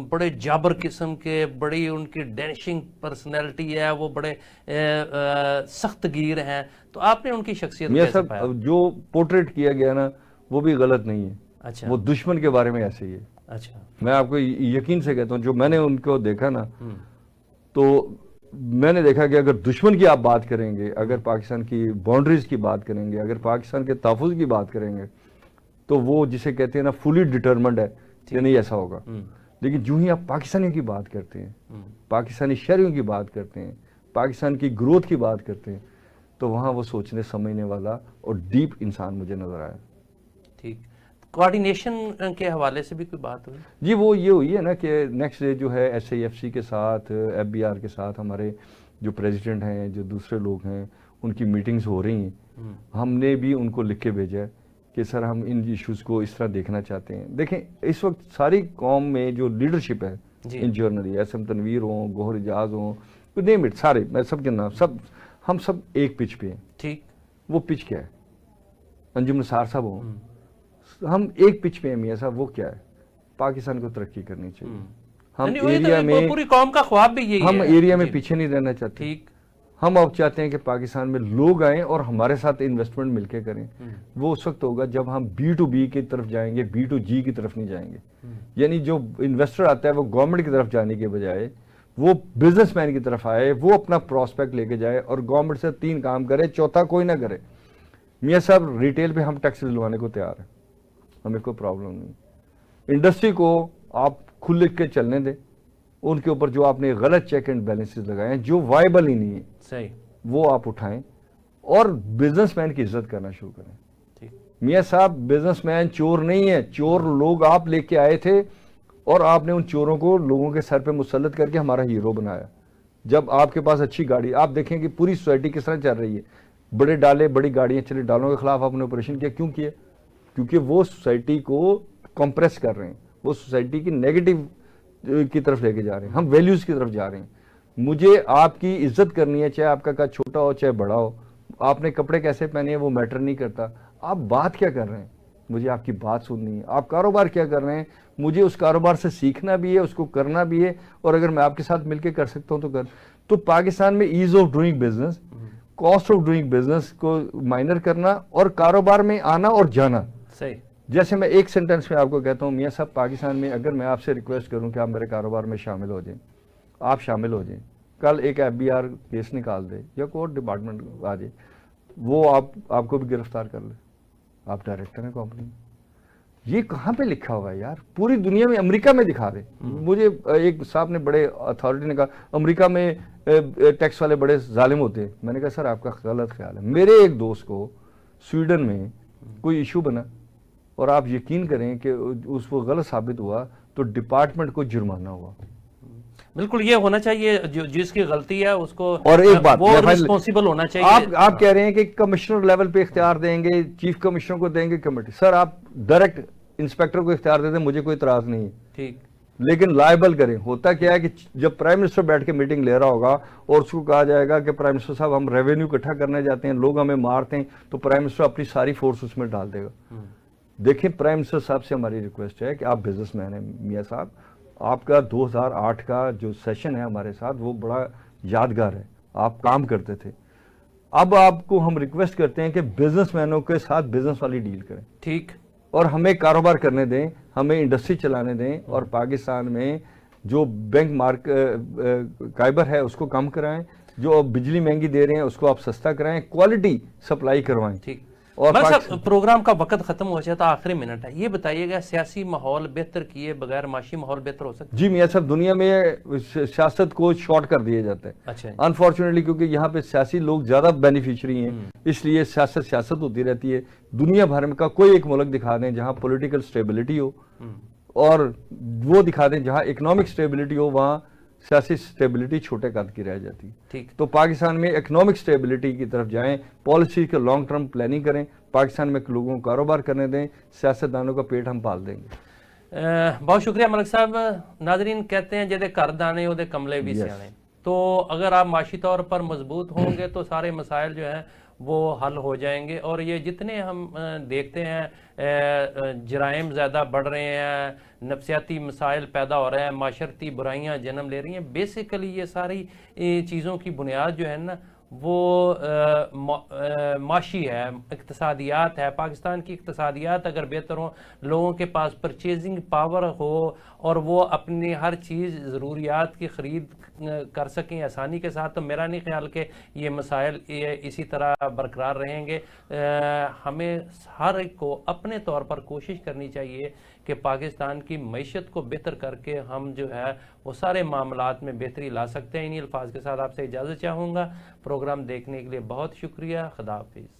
बड़े जाबर किस्म के, बड़ी उनकी डैशिंग पर्सनैलिटी है, वो बड़े सख्त गिर हैं, तो आपने उनकी शख्सियत कैसे पाया? जो पोर्ट्रेट किया गया ना वो भी गलत नहीं है। अच्छा। वो दुश्मन के बारे में ऐसे ही है। अच्छा। मैं आपको यकीन से कहता हूँ, जो मैंने उनको देखा ना, तो मैंने देखा कि अगर दुश्मन की आप बात करेंगे, अगर पाकिस्तान की बाउंड्रीज की बात करेंगे, अगर पाकिस्तान के तहफ़्फ़ुज़ की बात करेंगे, तो वो जिसे कहते हैं ना फुली डिटर्मिन्ड है कि नहीं ऐसा होगा। लेकिन जो ही आप पाकिस्तानियों की बात करते हैं, पाकिस्तानी शहरियों की बात करते हैं, पाकिस्तान की ग्रोथ की बात करते हैं, तो वहाँ वो सोचने समझने वाला और डीप इंसान मुझे नजर आया। ठीक। कोऑर्डिनेशन के हवाले से भी कोई बात हुई? जी, वो ये हुई है ना कि नेक्स्ट डे जो है SIFC के साथ, FBR के साथ हमारे जो प्रेसिडेंट हैं, जो दूसरे लोग हैं, उनकी मीटिंग्स हो रही हैं। हमने भी उनको लिख के भेजा है कि सर हम इन इश्यूज़ को इस तरह देखना चाहते हैं। देखें, इस वक्त सारी कौम में जो लीडरशिप है इन जर्नली, SM तनवीर हों, गोहर इजाज हों, नेम इट, सारे, मैं सब के नाम, सब हम सब एक पिच पे हैं। ठीक। वो पिच क्या है? अंजुम निसार साहब हों, हम एक पिच पे हैं मियां साहब, वो क्या है? पाकिस्तान को तरक्की करनी चाहिए। हम एरिया में, पूरी कौम का ख्वाब भी यही है। हम एरिया में पीछे नहीं रहना चाहते। ठीक। हम अब चाहते हैं कि पाकिस्तान में लोग आएं और हमारे साथ इन्वेस्टमेंट मिलके करें। वो उस वक्त होगा जब हम B2B की तरफ जाएंगे, B2G की तरफ नहीं जाएंगे। यानी जो इन्वेस्टर आता है वो गवर्नमेंट की तरफ जाने के बजाय वो बिजनेसमैन की तरफ आए, वो अपना प्रोस्पेक्ट लेके जाए और गवर्नमेंट से 3 काम करे, चौथा कोई ना करे। मियाँ साहब, रिटेल पे हम टैक्स दिलवाने को तैयार हैं, हमें कोई प्रॉब्लम नहीं। इंडस्ट्री को आप खुले के चलने दें, उनके ऊपर जो आपने गलत चेक एंड बैलेंसेस लगाए हैं, जो वायबल ही नहीं है, सही, वो आप उठाएं और बिजनेसमैन की इज्जत करना शुरू करें। मियाँ साहब, बिजनेसमैन चोर नहीं है, चोर लोग आप लेके आए थे और आपने उन चोरों को लोगों के सर पे मुसल्लत करके हमारा हीरो बनाया। जब आपके पास अच्छी गाड़ी, आप देखें कि पूरी सोसाइटी किस तरह चल रही है, बड़े डाले, बड़ी गाड़ियां चले, डालों के खिलाफ आपने ऑपरेशन किया, क्यों किया? क्योंकि वो सोसाइटी को कंप्रेस कर रहे हैं, वो सोसाइटी की नेगेटिव की तरफ लेके जा रहे हैं, हम वैल्यूज की तरफ जा रहे हैं। मुझे आपकी इज्जत करनी है, चाहे आपका का छोटा हो चाहे बड़ा हो, आपने कपड़े कैसे पहने हैं वो मैटर नहीं करता, आप बात क्या कर रहे हैं, मुझे आपकी बात सुननी है। आप कारोबार क्या कर रहे हैं, मुझे उस कारोबार से सीखना भी है, उसको करना भी है, और अगर मैं आपके साथ मिलकर कर सकता हूं तो कर। तो पाकिस्तान में ease of doing business, cost of doing business को माइनर करना और कारोबार में आना और जाना। सही। जैसे मैं एक सेंटेंस में आपको कहता हूं, मियाँ साहब, पाकिस्तान में अगर मैं आपसे रिक्वेस्ट करूं कि आप मेरे कारोबार में शामिल हो जाएं, आप शामिल हो जाएं, कल एक FBR केस निकाल दे या कोई और डिपार्टमेंट आ जाए, वो आपको भी गिरफ्तार कर ले, आप डायरेक्टर हैं कंपनी। ये कहाँ पे लिखा हुआ है यार? पूरी दुनिया में, अमेरिका में दिखा दे। मुझे एक साहब ने, बड़े अथॉरिटी ने कहा अमेरिका में टैक्स वाले बड़े जालिम होते हैं। मैंने कहा सर आपका गलत ख्याल है। मेरे एक दोस्त को स्वीडन में कोई इशू बना और आप यकीन करें कि उसको गलत साबित हुआ तो डिपार्टमेंट को जुर्माना हुआ। बिल्कुल, ये होना चाहिए, जो जिसकी गलती है उसको, और एक बात, वो रिस्पॉन्सिबल होना चाहिए। आप कह रहे हैं कि कमिश्नर लेवल पे इख्तियार देंगे, चीफ कमिश्नर को देंगे कमेटी। सर आप डायरेक्ट इंस्पेक्टर को इख्तियार दे दें, मुझे कोई इतराज नहीं है, ठीक, लेकिन लायबल करें। होता क्या है कि जब प्राइम मिनिस्टर बैठ के मीटिंग ले रहा होगा और उसको कहा जाएगा कि प्राइम मिनिस्टर साहब हम रेवेन्यू इकट्ठा करने जाते हैं, लोग हमें मारते हैं, तो प्राइम मिनिस्टर अपनी सारी फोर्स उसमें डाल देगा। देखें, प्राइम मिनिस्टर साहब से हमारी रिक्वेस्ट है कि आप बिजनेसमैन हैं मियाँ साहब, आपका 2008 का जो सेशन है हमारे साथ वो बड़ा यादगार है, आप काम करते थे। अब आपको हम रिक्वेस्ट करते हैं कि बिजनेसमैनों के साथ बिजनेस वाली डील करें, ठीक, और हमें कारोबार करने दें, हमें इंडस्ट्री चलाने दें, और पाकिस्तान में जो बैंक मार्क काइबर है उसको कम कराएं, जो बिजली महंगी दे रहे हैं उसको आप सस्ता कराएं, क्वालिटी सप्लाई करवाएं। ठीक। और प्रोग्राम का वक्त खत्म हो जाता, आखिरी मिनट है, ये बताइएगा सियासी माहौल बेहतर किए बगैर माशी माहौल बेहतर हो सकता है? जी मियाँ साहब, दुनिया में सियासत को शॉर्ट कर दिया जाता है। अच्छा। अनफॉर्चुनेटली क्योंकि यहाँ पे सियासी लोग ज्यादा बेनिफिशियरी हैं, इसलिए सियासत होती रहती है। दुनिया भर में का कोई एक मुल्क दिखा दें जहाँ पॉलिटिकल स्टेबिलिटी हो, और वो दिखा दें जहाँ इकोनॉमिक स्टेबिलिटी हो, वहाँ सियासी स्टेबिलिटी छोटे कद की रह जाती है। ठीक। तो पाकिस्तान में इकोनॉमिक स्टेबिलिटी की तरफ जाएं, पॉलिसी के लॉन्ग टर्म प्लानिंग करें, पाकिस्तान में लोगों को कारोबार करने दें, सियासतदानों का पेट हम पाल देंगे। बहुत शुक्रिया मलिक साहब। नाजरीन कहते हैं जेदे घर दाने ओदे कमले भी सियाने। तो अगर आप माशी तौर पर मजबूत होंगे तो सारे मसाइल जो हैं वो हल हो जाएंगे। और ये जितने हम देखते हैं जराइम ज़्यादा बढ़ रहे हैं, नफसियाती मसाइल पैदा हो रहे हैं, माशरती बुराइयां जन्म ले रही हैं, बेसिकली ये सारी चीज़ों की बुनियाद जो है ना वो माशी है, इक्तसादियात है। पाकिस्तान की इक्तसादियात अगर बेहतर हो, लोगों के पास परचेजिंग पावर हो और वो अपनी हर चीज़ ज़रूरियात की ख़रीद कर सकें आसानी के साथ, तो मेरा नहीं ख्याल कि ये मसाइल इसी तरह बरकरार रहेंगे। हमें हर एक को अपने तौर पर कोशिश करनी चाहिए कि पाकिस्तान की मईशत को बेहतर करके हम जो है वो सारे मामलात में बेहतरी ला सकते हैं। इन्हीं अल्फाज के साथ आपसे इजाज़त चाहूँगा। प्रोग्राम देखने के लिए बहुत शुक्रिया। खुदा हाफिज़।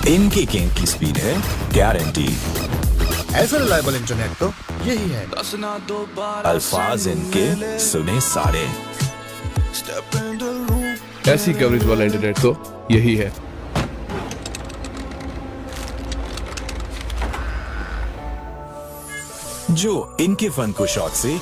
इनके गेम की स्पीड है गारंटी। ऐसा रिलायबल इंटरनेट तो यही है। अल्फाज इनके सुने सारे। ऐसी कवरेज वाला इंटरनेट तो यही है। जो इनके फन को शौक से